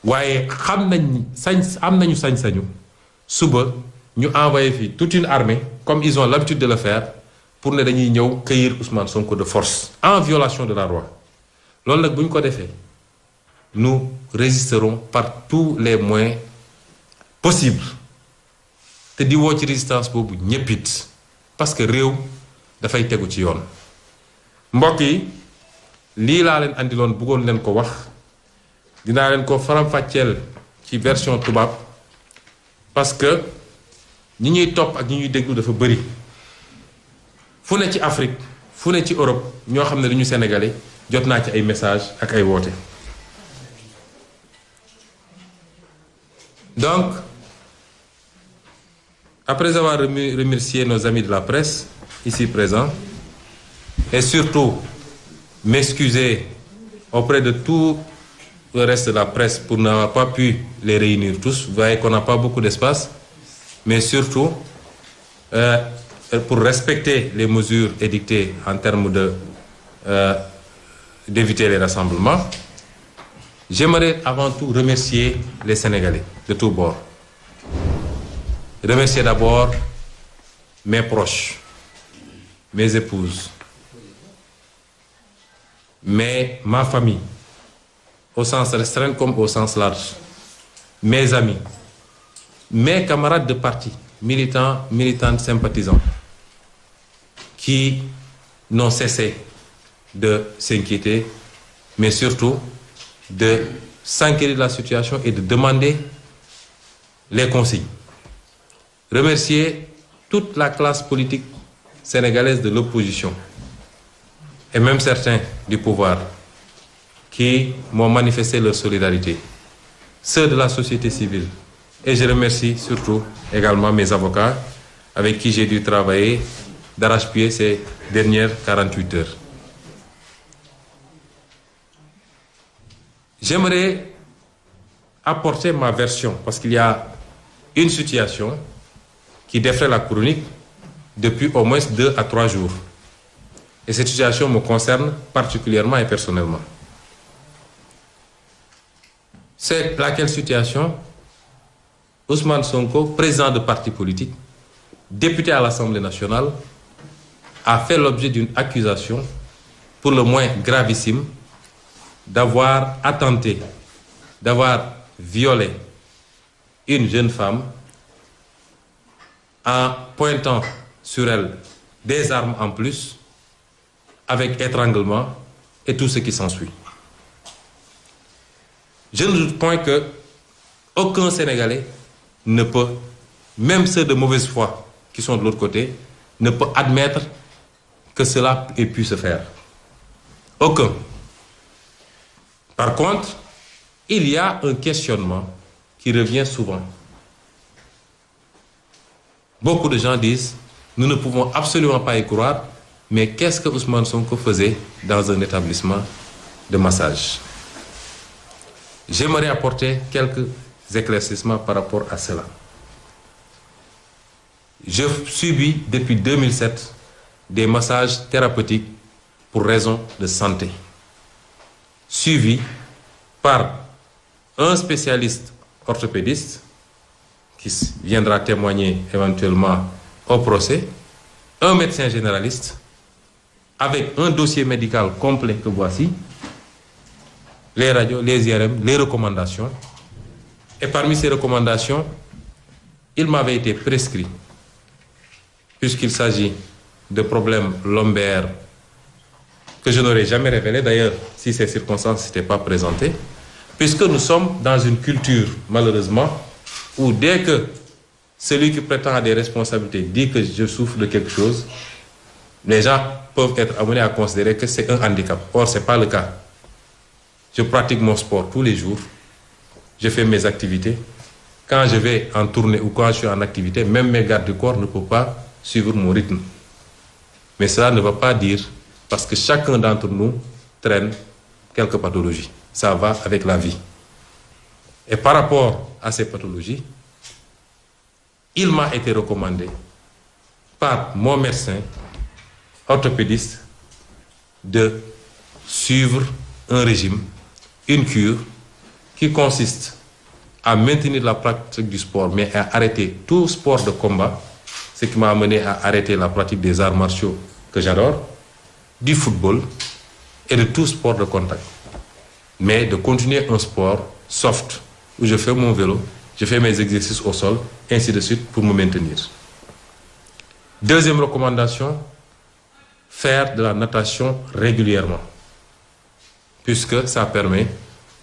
waaye am nañu sañ-sañu suba ñu envoyé fii toute une armée comme ils ont l'habitude de le faire pour ne dañuy ñëw cueillir Ousmane Sonko de force en violation de la loi loolu nag bu ñu ko defee nous résisterons par tous les moyens possibles te di woo ci résistance boobu ñépp it parce que réew dafay tegu ci yoon mbokk yi lii laa leen andiloon bëggoon leen ko wax dinaa leen ko faram-fàcceel ci version tubaab parce que ñi ñuy topp ak ñi ñuy déglu dafa bëri fu ne ci Afrique fu ne ci Europe ñoo xam ne dañu sénégalais jot naa ci ay message ak ay woote donc après avoir remercié nos amis de la presse ici présents et surtout m'excuser auprès de tout le reste de la presse pour n'avoir pas pu les réunir tous. Vous voyez qu'on n'a pas beaucoup d'espace, mais surtout pour respecter les mesures édictées en termes d'éviter les rassemblements. J'aimerais avant tout remercier les Sénégalais de tous bords. Remercier d'abord mes proches, mes épouses, ma famille, au sens restreint comme au sens large, mes amis, mes camarades de parti, militants, militantes, sympathisants, qui n'ont cessé de s'inquiéter, mais surtout de s'inquiéter de la situation et de demander les consignes. Remercier toute la classe politique sénégalaise de l'opposition et même certains du pouvoir qui m'ont manifesté leur solidarité, ceux de la société civile. Et je remercie surtout également mes avocats avec qui j'ai dû travailler d'arrache-pied ces dernières 48 heures. J'aimerais apporter ma version parce qu'il y a une situation qui défraie la chronique depuis au moins 2 à 3 jours. Et cette situation me concerne particulièrement et personnellement. C'est laquelle situation? Ousmane Sonko, président de parti politique, député à l'Assemblée nationale, a fait l'objet d'une accusation, pour le moins gravissime, d'avoir attenté, d'avoir violé une jeune femme en pointant sur elle des armes en plus, avec étranglement et tout ce qui s'ensuit. Je ne doute point que aucun Sénégalais ne peut, même ceux de mauvaise foi qui sont de l'autre côté, ne peut admettre que cela ait pu se faire. Aucun. Par contre, il y a un questionnement qui revient souvent. Beaucoup de gens disent, nous ne pouvons absolument pas y croire, mais qu'est-ce que Ousmane Sonko faisait dans un établissement de massage? J'aimerais apporter quelques éclaircissements par rapport à cela. Je subis depuis 2007 des massages thérapeutiques pour raison de santé, suivis par un spécialiste orthopédiste qui viendra témoigner éventuellement au procès, un médecin généraliste avec un dossier médical complet que voici, les radios, les IRM, les recommandations. Et parmi ces recommandations, il m'avait été prescrit, puisqu'il s'agit de problèmes lombaires que je n'aurais jamais révélés, d'ailleurs, si ces circonstances n'étaient pas présentées, puisque nous sommes dans une culture, malheureusement, où dès que celui qui prétend à des responsabilités dit que je souffre de quelque chose, les gens peuvent être amenés à considérer que c'est un handicap. Or, ce n'est pas le cas. Je pratique mon sport tous les jours. Je fais mes activités. Quand je vais en tournée ou quand je suis en activité, même mes gardes du corps ne peuvent pas suivre mon rythme. Mais cela ne va pas dire, parce que chacun d'entre nous traîne quelques pathologies. Ça va avec la vie. Et par rapport à ces pathologies, il m'a été recommandé par mon médecin orthopédiste de suivre un régime, une cure qui consiste à maintenir la pratique du sport, mais à arrêter tout sport de combat, ce qui m'a amené à arrêter la pratique des arts martiaux que j'adore, du football et de tout sport de contact. Mais de continuer un sport soft, où je fais mon vélo, je fais mes exercices au sol, ainsi de suite, pour me maintenir. Deuxième recommandation, faire de la natation régulièrement, puisque ça permet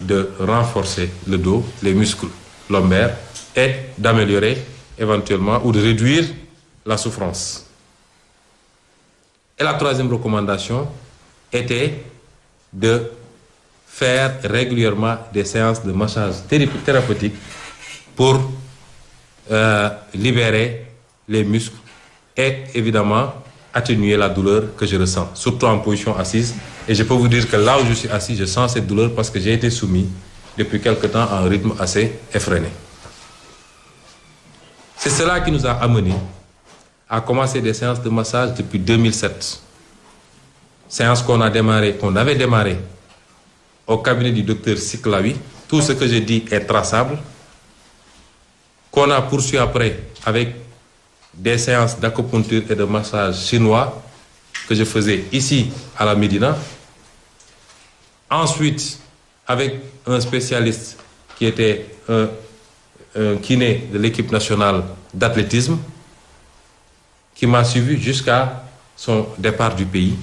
de renforcer le dos, les muscles lombaires, et d'améliorer éventuellement ou de réduire la souffrance. Et la troisième recommandation était de faire régulièrement des séances de massage thérapeutique pour libérer les muscles et évidemment atténuer la douleur que je ressens, surtout en position assise. Et je peux vous dire que là où je suis assis, je sens cette douleur parce que j'ai été soumis depuis quelque temps à un rythme assez effréné. C'est cela qui nous a amenés à commencer des séances de massage depuis 2007. Séances qu'on avait démarré au cabinet du docteur Siklawi. Tout ce que j'ai dit est traçable. Qu'on a poursuivi après avec des séances d'acupuncture et de massage chinois que je faisais ici à la Médina. Ensuite, avec un spécialiste qui était un kiné de l'équipe nationale d'athlétisme, qui m'a suivi jusqu'à son départ du pays.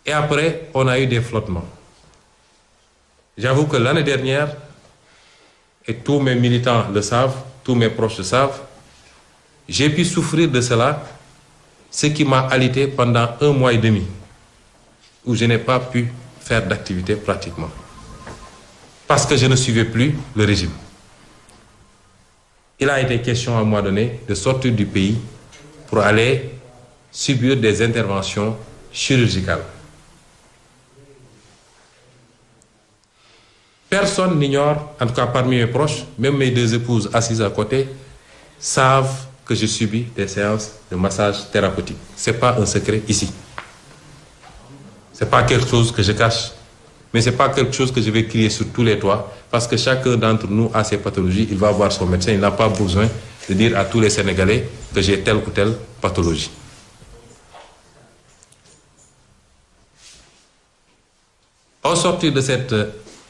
Et après, on a eu des flottements. J'avoue que l'année dernière, et tous mes militants le savent, tous mes proches le savent, j'ai pu souffrir de cela, ce qui m'a alité pendant 1 mois et demi, où je n'ai pas pu faire d'activité pratiquement, parce que je ne suivais plus le régime. Il a été question à un moment donné de sortir du pays pour aller subir des interventions chirurgicales. Personne n'ignore, en tout cas parmi mes proches, même mes 2 épouses assises à côté, savent que je subis des séances de massage thérapeutique. Ce n'est pas un secret ici. Ce n'est pas quelque chose que je cache, mais ce n'est pas quelque chose que je vais crier sur tous les toits, parce que chacun d'entre nous a ses pathologies, il va voir son médecin, il n'a pas besoin de dire à tous les Sénégalais que j'ai telle ou telle pathologie. Au sortir de cette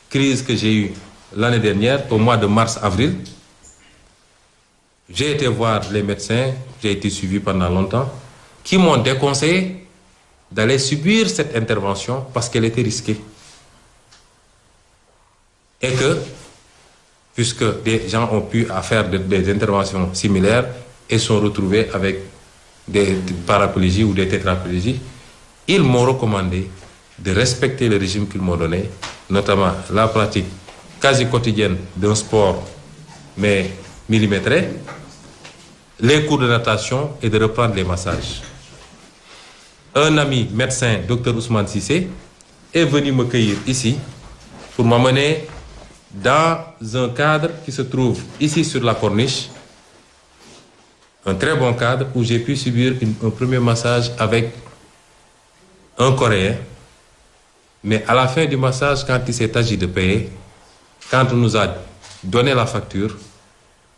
crise que j'ai eue l'année dernière, au mois de mars-avril, j'ai été voir les médecins, j'ai été suivi pendant longtemps, qui m'ont déconseillé d'aller subir cette intervention parce qu'elle était risquée. Et que, puisque des gens ont pu faire des interventions similaires et sont retrouvés avec des paraplégies ou des tétraplégies, ils m'ont recommandé de respecter le régime qu'ils m'ont donné, notamment la pratique quasi quotidienne d'un sport, mais millimétré, les cours de natation et de reprendre les massages. Un ami médecin, Dr Ousmane Sissé, est venu me cueillir ici pour m'amener dans un cadre qui se trouve ici sur la corniche, un très bon cadre où j'ai pu subir un premier massage avec un Coréen. Mais à la fin du massage, quand il s'est agi de payer, quand on nous a donné la facture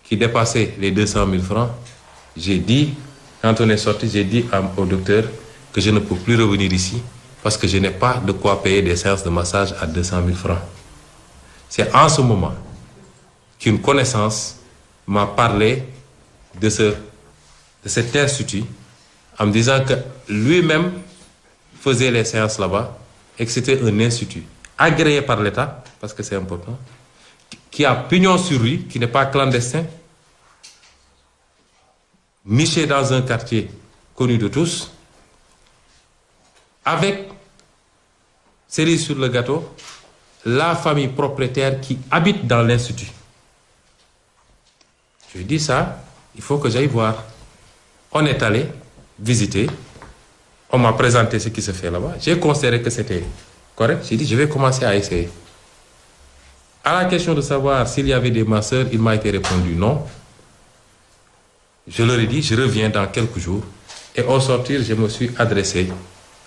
qui dépassait les 200 000 francs, j'ai dit, quand on est sorti, j'ai dit au docteur que je ne peux plus revenir ici parce que je n'ai pas de quoi payer des séances de massage à 200 000 francs. C'est en ce moment qu'une connaissance m'a parlé de cet institut en me disant que lui-même faisait les séances là-bas et que c'était un institut agréé par l'État, parce que c'est important, qui a pignon sur rue, qui n'est pas clandestin, niché dans un quartier connu de tous, avec, cerise sur le gâteau, la famille propriétaire qui habite dans l'institut. Je lui dis ça, il faut que j'aille voir. On est allé visiter, on m'a présenté ce qui se fait là-bas. J'ai considéré que c'était correct. J'ai dit, je vais commencer à essayer. À la question de savoir s'il y avait des masseurs, il m'a été répondu non. Je leur ai dit, je reviens dans quelques jours. Et au sortir, je me suis adressé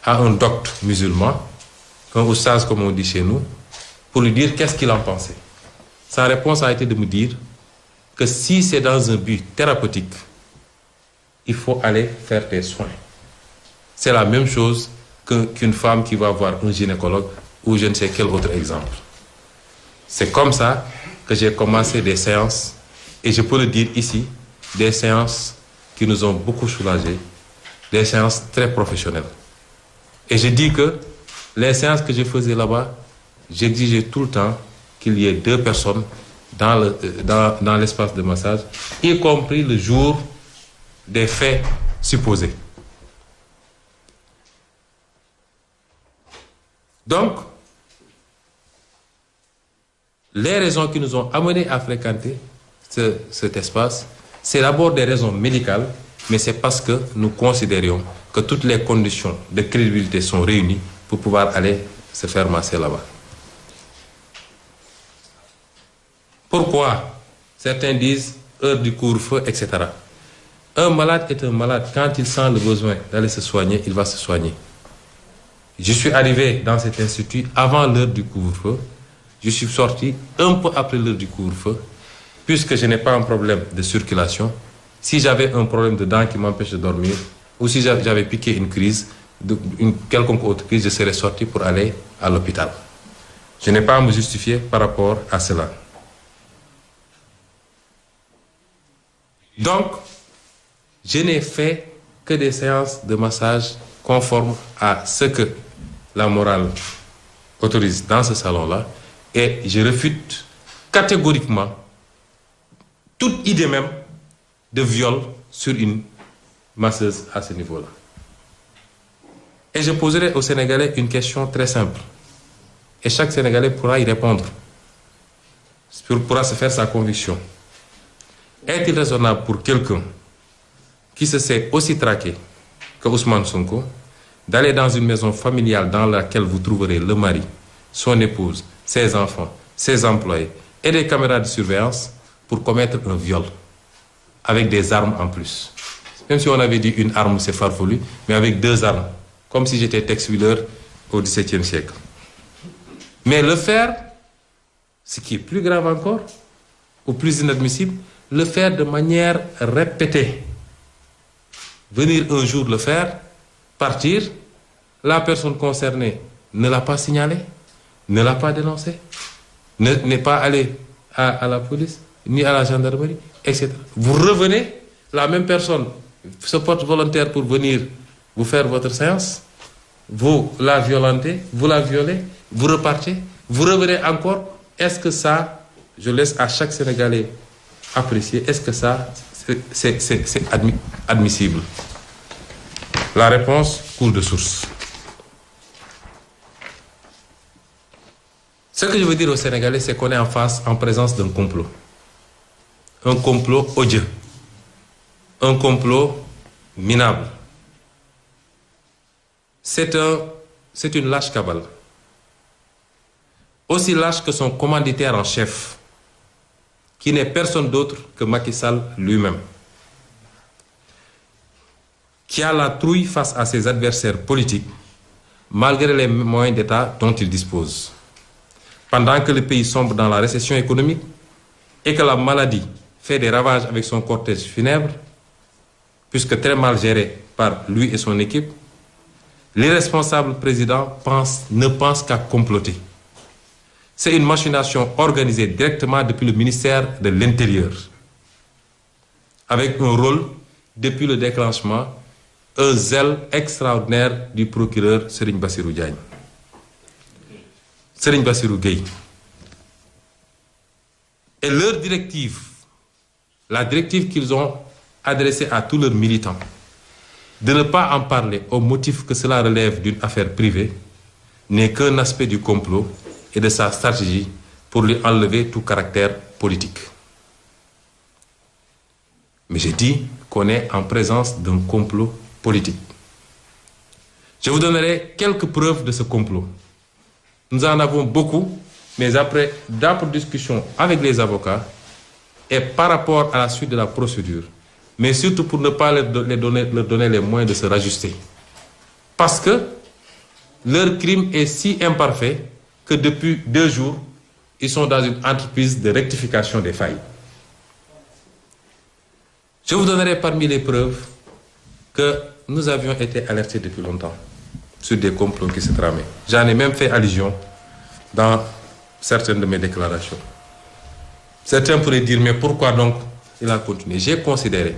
à un docte musulman, un oustaz comme on dit chez nous, pour lui dire qu'est-ce qu'il en pensait. Sa réponse a été de me dire que si c'est dans un but thérapeutique, il faut aller faire des soins. C'est la même chose qu'une femme qui va voir un gynécologue ou je ne sais quel autre exemple. C'est comme ça que j'ai commencé des séances, et je peux le dire ici, des séances qui nous ont beaucoup soulagés, des séances très professionnelles. Et je dis que les séances que je faisais là-bas, j'exigeais tout le temps qu'il y ait 2 personnes dans l'espace de massage, y compris le jour des faits supposés. Donc, les raisons qui nous ont amenés à fréquenter cet espace, c'est d'abord des raisons médicales, mais c'est parce que nous considérions que toutes les conditions de crédibilité sont réunies pour pouvoir aller se faire masser là-bas. Pourquoi? Certains disent heure du couvre-feu, etc. Un malade est un malade. Quand il sent le besoin d'aller se soigner, il va se soigner. Je suis arrivé dans cet institut avant l'heure du couvre-feu. Je suis sorti un peu après l'heure du couvre-feu, puisque je n'ai pas un problème de circulation. Si j'avais un problème de dents qui m'empêche de dormir, ou si j'avais piqué une crise, une quelconque autre crise, je serais sorti pour aller à l'hôpital. Je n'ai pas à me justifier par rapport à cela. Donc, je n'ai fait que des séances de massage conformes à ce que la morale autorise dans ce salon-là, et je réfute catégoriquement toute idée même de viol sur une masseuse à ce niveau-là. Et je poserai aux Sénégalais une question très simple. Et chaque Sénégalais pourra y répondre, pourra se faire sa conviction. Est-il raisonnable pour quelqu'un qui se sait aussi traqué que Ousmane Sonko d'aller dans une maison familiale dans laquelle vous trouverez le mari, son épouse, ses enfants, ses employés et des caméras de surveillance pour commettre un viol avec des armes en plus? Même si on avait dit une arme, c'est farfelu, mais avec 2 armes, comme si j'étais Tex Willer au XVIIe siècle. Mais le faire, ce qui est plus grave encore, ou plus inadmissible, le faire de manière répétée. Venir un jour le faire, partir, la personne concernée ne l'a pas signalé, ne l'a pas dénoncé, n'est pas allé à la police, ni à la gendarmerie, etc. Vous revenez, la même personne se porte volontaire pour venir vous faire votre séance, vous la violentez, vous la violez, vous repartez, vous revenez encore. Est-ce que ça, je laisse à chaque Sénégalais apprécier, est-ce que ça, c'est admissible? La réponse coule de source. Ce que je veux dire aux Sénégalais, c'est qu'on est en présence d'un complot. Un complot odieux. Un complot minable. C'est une lâche cabale. Aussi lâche que son commanditaire en chef, qui n'est personne d'autre que Macky Sall lui-même, qui a la trouille face à ses adversaires politiques, malgré les moyens d'État dont il dispose. Pendant que le pays sombre dans la récession économique et que la maladie fait des ravages avec son cortège funèbre, puisque très mal géré par lui et son équipe, l'irresponsable président ne pense qu'à comploter. C'est une machination organisée directement depuis le ministère de l'Intérieur, avec un rôle, depuis le déclenchement, un zèle extraordinaire du procureur Serigne Bassirou Diagne. Serigne Bassirou Gueye. Et leur directive, la directive qu'ils ont adressée à tous leurs militants, de ne pas en parler au motif que cela relève d'une affaire privée n'est qu'un aspect du complot et de sa stratégie pour lui enlever tout caractère politique. Mais j'ai dit qu'on est en présence d'un complot politique. Je vous donnerai quelques preuves de ce complot. Nous en avons beaucoup, mais après d'âpres discussions avec les avocats et par rapport à la suite de la procédure, mais surtout pour ne pas leur donner les moyens de se rajuster. Parce que leur crime est si imparfait que depuis 2 jours, ils sont dans une entreprise de rectification des failles. Je vous donnerai parmi les preuves que nous avions été alertés depuis longtemps sur des complots qui se tramaient. J'en ai même fait allusion dans certaines de mes déclarations. Certains pourraient dire, mais pourquoi donc il a continué? J'ai considéré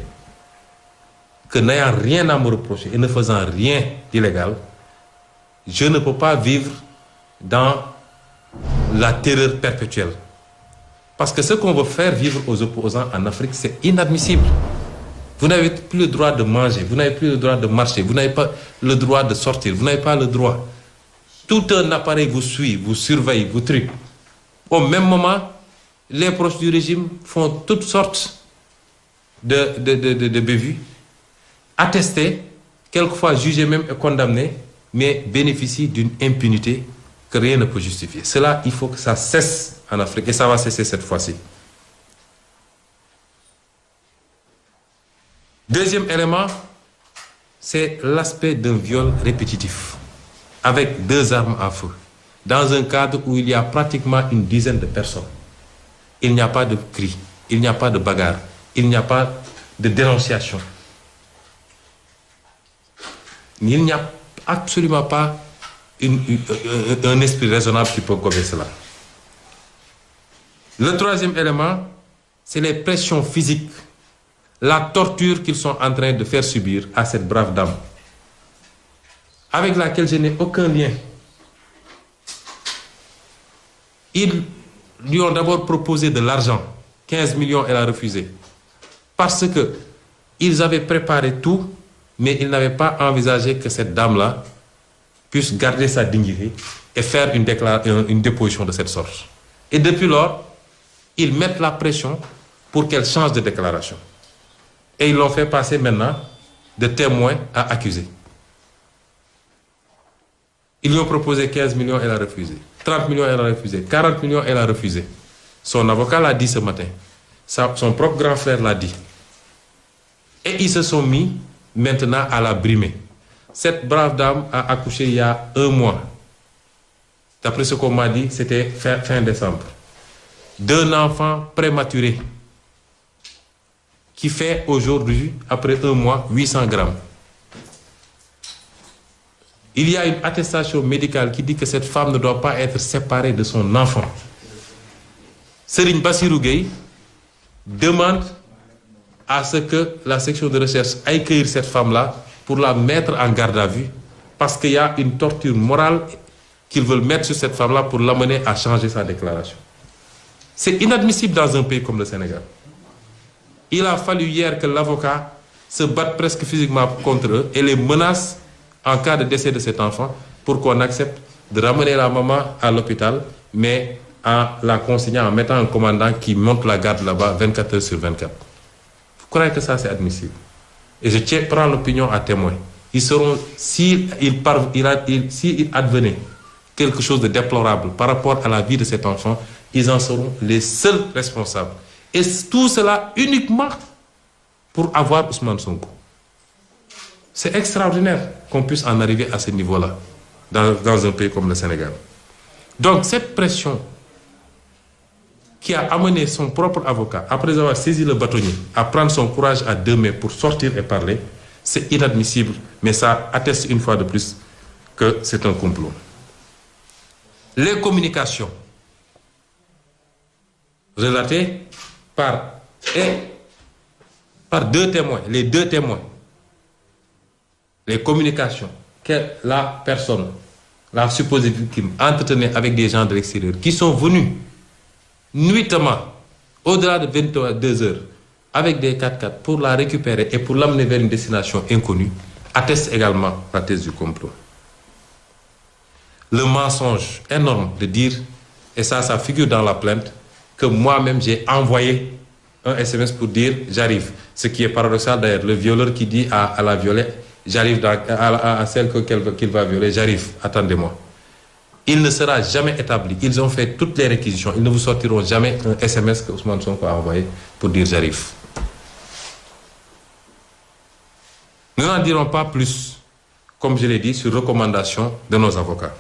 que n'ayant rien à me reprocher et ne faisant rien d'illégal, je ne peux pas vivre dans la terreur perpétuelle. Parce que ce qu'on veut faire vivre aux opposants en Afrique, c'est inadmissible. Vous n'avez plus le droit de manger, vous n'avez plus le droit de marcher, vous n'avez pas le droit de sortir, vous n'avez pas le droit. Tout un appareil vous suit, vous surveille, vous truc. Au même moment, les proches du régime font toutes sortes de bévues, attestés, quelquefois jugés même et condamnés, mais bénéficient d'une impunité que rien ne peut justifier. Cela, il faut que ça cesse en Afrique et ça va cesser cette fois-ci. Deuxième élément, c'est l'aspect d'un viol répétitif avec 2 armes à feu dans un cadre où il y a pratiquement une dizaine de personnes. Il n'y a pas de cri, il n'y a pas de bagarre, il n'y a pas de dénonciation. Il n'y a absolument pas un esprit raisonnable qui peut gommer cela. Le troisième élément, c'est les pressions physiques, la torture qu'ils sont en train de faire subir à cette brave dame, avec laquelle je n'ai aucun lien. Ils lui ont d'abord proposé de l'argent, 15 millions, elle a refusé, parce que ils avaient préparé tout, mais ils n'avaient pas envisagé que cette dame-là puisse garder sa dignité et faire une déposition de cette sorte. Et depuis lors, ils mettent la pression pour qu'elle change de déclaration. Et ils l'ont fait passer maintenant de témoin à accusé. Ils lui ont proposé 15 millions, elle a refusé. 30 millions, elle a refusé. 40 millions, elle a refusé. Son avocat l'a dit ce matin. Son propre grand frère l'a dit. Et ils se sont mis maintenant à la brimer. Cette brave dame a accouché il y a 1 mois. D'après ce qu'on m'a dit, c'était fin décembre. D'un enfant prématuré qui fait aujourd'hui, après 1 mois, 800 grammes. Il y a une attestation médicale qui dit que cette femme ne doit pas être séparée de son enfant. Serigne Bassirou Gueye demande à ce que la section de recherche accueille cette femme-là pour la mettre en garde à vue parce qu'il y a une torture morale qu'ils veulent mettre sur cette femme-là pour l'amener à changer sa déclaration. C'est inadmissible dans un pays comme le Sénégal. Il a fallu hier que l'avocat se batte presque physiquement contre eux et les menace en cas de décès de cet enfant pour qu'on accepte de ramener la maman à l'hôpital, mais en la consignant, en mettant un commandant qui monte la garde là-bas 24 heures sur 24. Vous croyez que ça c'est admissible? Et je prends l'opinion à témoin. Ils seront, s'il advenait quelque chose de déplorable par rapport à la vie de cet enfant, ils en seront les seuls responsables. Et tout cela uniquement pour avoir Ousmane Sonko. C'est extraordinaire qu'on puisse en arriver à ce niveau-là dans un pays comme le Sénégal. Donc cette pression qui a amené son propre avocat, après avoir saisi le bâtonnier, à prendre son courage à 2 mains pour sortir et parler, c'est inadmissible, mais ça atteste une fois de plus que c'est un complot. Les communications relatées par 2 témoins, les 2 témoins, les communications que la personne, la supposée victime, entretenait avec des gens de l'extérieur qui sont venus nuitamment, au-delà de 22 heures, avec des 4x4 pour la récupérer et pour l'amener vers une destination inconnue, atteste également la thèse du complot. Le mensonge énorme de dire, et ça figure dans la plainte, que moi-même j'ai envoyé un SMS pour dire j'arrive. Ce qui est paradoxal d'ailleurs, le violeur qui dit à la violée, j'arrive à celle qu'il va violer, j'arrive, attendez-moi. Il ne sera jamais établi. Ils ont fait toutes les réquisitions. Ils ne vous sortiront jamais un SMS que Ousmane Sonko a envoyé pour dire j'arrive. Nous n'en dirons pas plus, comme je l'ai dit, sur recommandation de nos avocats.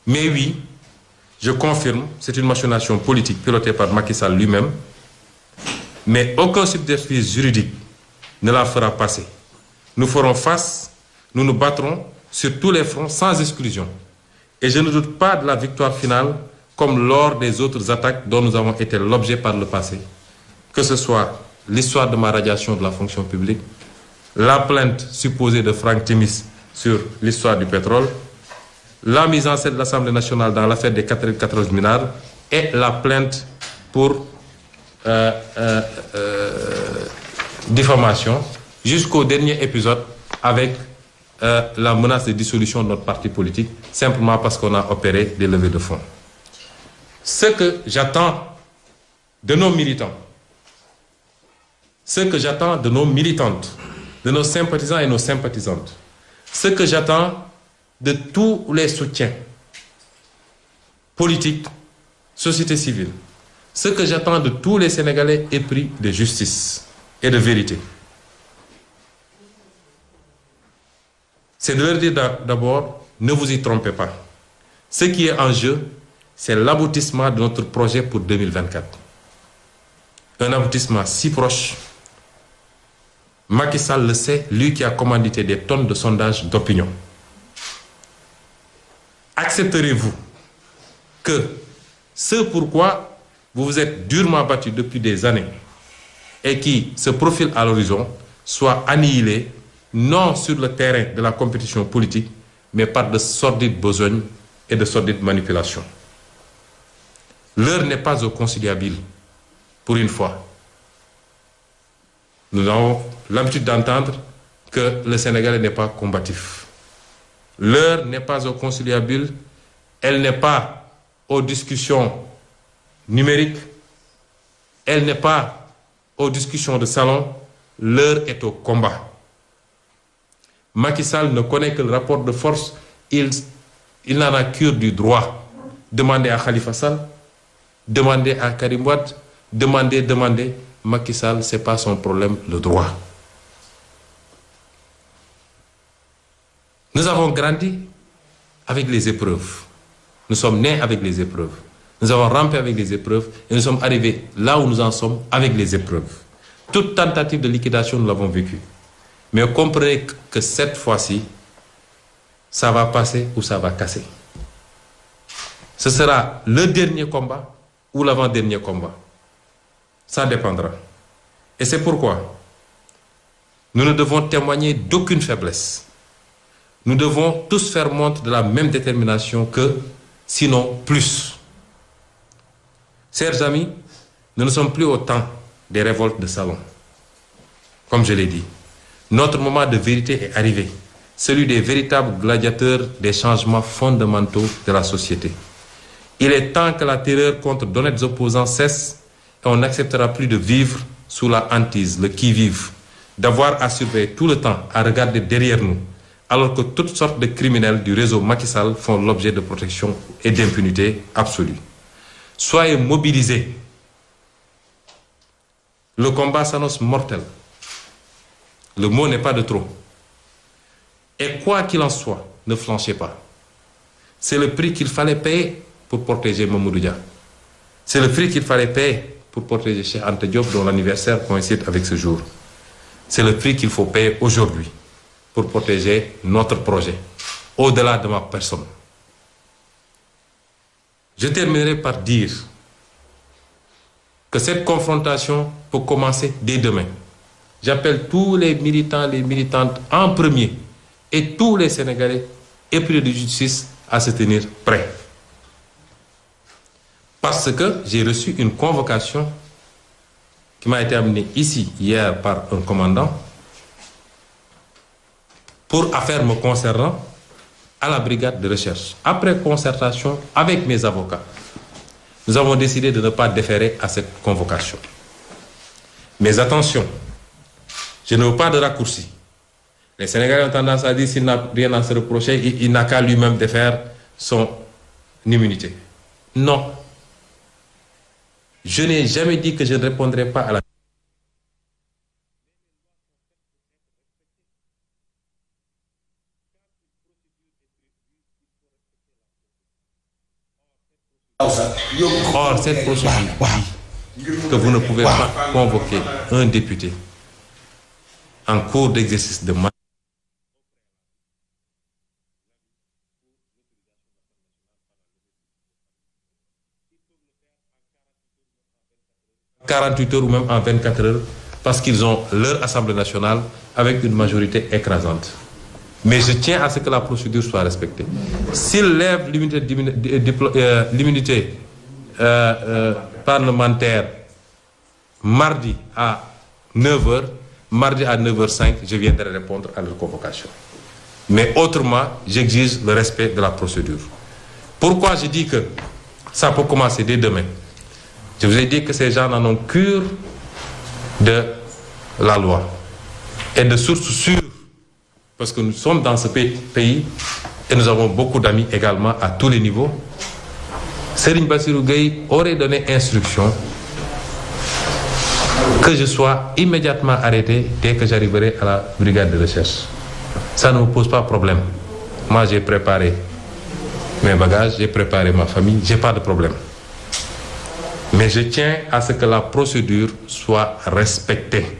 Mais oui, je confirme, c'est une machination politique pilotée par Macky Sall lui-même, mais aucun subterfuge juridique ne la fera passer. Nous ferons face, nous nous battrons sur tous les fronts sans exclusion. Et je ne doute pas de la victoire finale, comme lors des autres attaques dont nous avons été l'objet par le passé, que ce soit l'histoire de ma radiation de la fonction publique, la plainte supposée de Franck Timis sur l'histoire du pétrole, la mise en scène de l'Assemblée nationale dans l'affaire des 94 minards et la plainte pour diffamation jusqu'au dernier épisode avec la menace de dissolution de notre parti politique simplement parce qu'on a opéré des levées de fonds. Ce que j'attends de nos militants, ce que j'attends de nos militantes, de nos sympathisants et nos sympathisantes, ce que j'attends de tous les soutiens politiques, société civile, ce que j'attends de tous les Sénégalais épris de justice et de vérité, c'est de leur dire d'abord, ne vous y trompez pas. Ce qui est en jeu, c'est l'aboutissement de notre projet pour 2024. Un aboutissement si proche. Macky Sall le sait, lui qui a commandité des tonnes de sondages d'opinion. Accepterez-vous que ce pourquoi vous vous êtes durement battu depuis des années et qui se profile à l'horizon soit annihilé, non sur le terrain de la compétition politique, mais par de sordides besognes et de sordides manipulations. L'heure n'est pas au conciliabile, pour une fois. Nous avons l'habitude d'entendre que le Sénégalais n'est pas combatif. L'heure n'est pas au conciliabile, elle n'est pas aux discussions numériques, elle n'est pas aux discussions de salon, l'heure est au combat. Macky Sall ne connaît que le rapport de force, il n'en a cure du droit. Demandez à Khalifa Sall, demandez à Karim Wade, demandez. Macky Sall, ce n'est pas son problème, le droit. Nous avons grandi avec les épreuves. Nous sommes nés avec les épreuves. Nous avons rampé avec les épreuves et nous sommes arrivés là où nous en sommes avec les épreuves. Toute tentative de liquidation, nous l'avons vécue. Mais comprenez que cette fois-ci, ça va passer ou ça va casser. Ce sera le dernier combat ou l'avant-dernier combat. Ça dépendra. Et c'est pourquoi nous ne devons témoigner d'aucune faiblesse. Nous devons tous faire montre de la même détermination que, sinon plus. Chers amis, nous ne sommes plus au temps des révoltes de salon. Comme je l'ai dit, notre moment de vérité est arrivé, celui des véritables gladiateurs des changements fondamentaux de la société. Il est temps que la terreur contre d'honnêtes opposants cesse et on n'acceptera plus de vivre sous la hantise, le qui-vive, d'avoir à surveiller tout le temps, à regarder derrière nous, alors que toutes sortes de criminels du réseau Macky Sall font l'objet de protection et d'impunité absolue. Soyez mobilisés. Le combat s'annonce mortel. Le mot n'est pas de trop. Et quoi qu'il en soit, ne flanchez pas. C'est le prix qu'il fallait payer pour protéger Mamadou Dia. C'est le prix qu'il fallait payer pour protéger Cheikh Anta Diop, dont l'anniversaire coïncide avec ce jour. C'est le prix qu'il faut payer aujourd'hui pour protéger notre projet, au-delà de ma personne. Je terminerai par dire que cette confrontation peut commencer dès demain. J'appelle tous les militants, les militantes en premier et tous les Sénégalais épris de justice à se tenir prêts. Parce que j'ai reçu une convocation qui m'a été amenée ici hier par un commandant pour affaires me concernant à la brigade de recherche. Après concertation avec mes avocats, nous avons décidé de ne pas déférer à cette convocation. Mais attention, je ne veux pas de raccourci. Les Sénégalais ont tendance à dire s'il n'a rien à se reprocher, il n'a qu'à lui-même défaire son immunité. Non. Je n'ai jamais dit que je ne répondrai pas à la... Or, cette procédure dit que vous ne pouvez pas convoquer un député en cours d'exercice de mandat 48 heures ou même en 24 heures parce qu'ils ont leur Assemblée nationale avec une majorité écrasante. Mais je tiens à ce que la procédure soit respectée. S'ils lèvent l'immunité parlementaire mardi à 9h, mardi à 9h05, je viendrai répondre à leur convocation. Mais autrement, j'exige le respect de la procédure. Pourquoi je dis que ça peut commencer dès demain? Je vous ai dit que ces gens en ont cure de la loi et de sources sûres, parce que nous sommes dans ce pays et nous avons beaucoup d'amis également à tous les niveaux. Serigne Bassirou Gueye aurait donné instruction que je sois immédiatement arrêté dès que j'arriverai à la brigade de recherche. Ça ne me pose pas problème. Moi, j'ai préparé mes bagages, j'ai préparé ma famille, j'ai pas de problème. Mais je tiens à ce que la procédure soit respectée.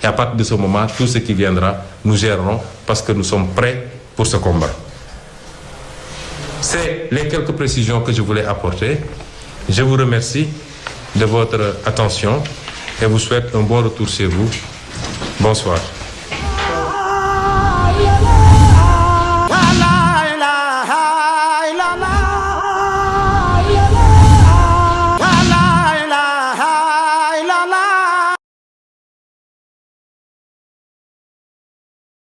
Et à partir de ce moment, tout ce qui viendra, nous gérerons parce que nous sommes prêts pour ce combat. C'est les quelques précisions que je voulais apporter. Je vous remercie de votre attention et vous souhaite un bon retour chez vous. Bonsoir.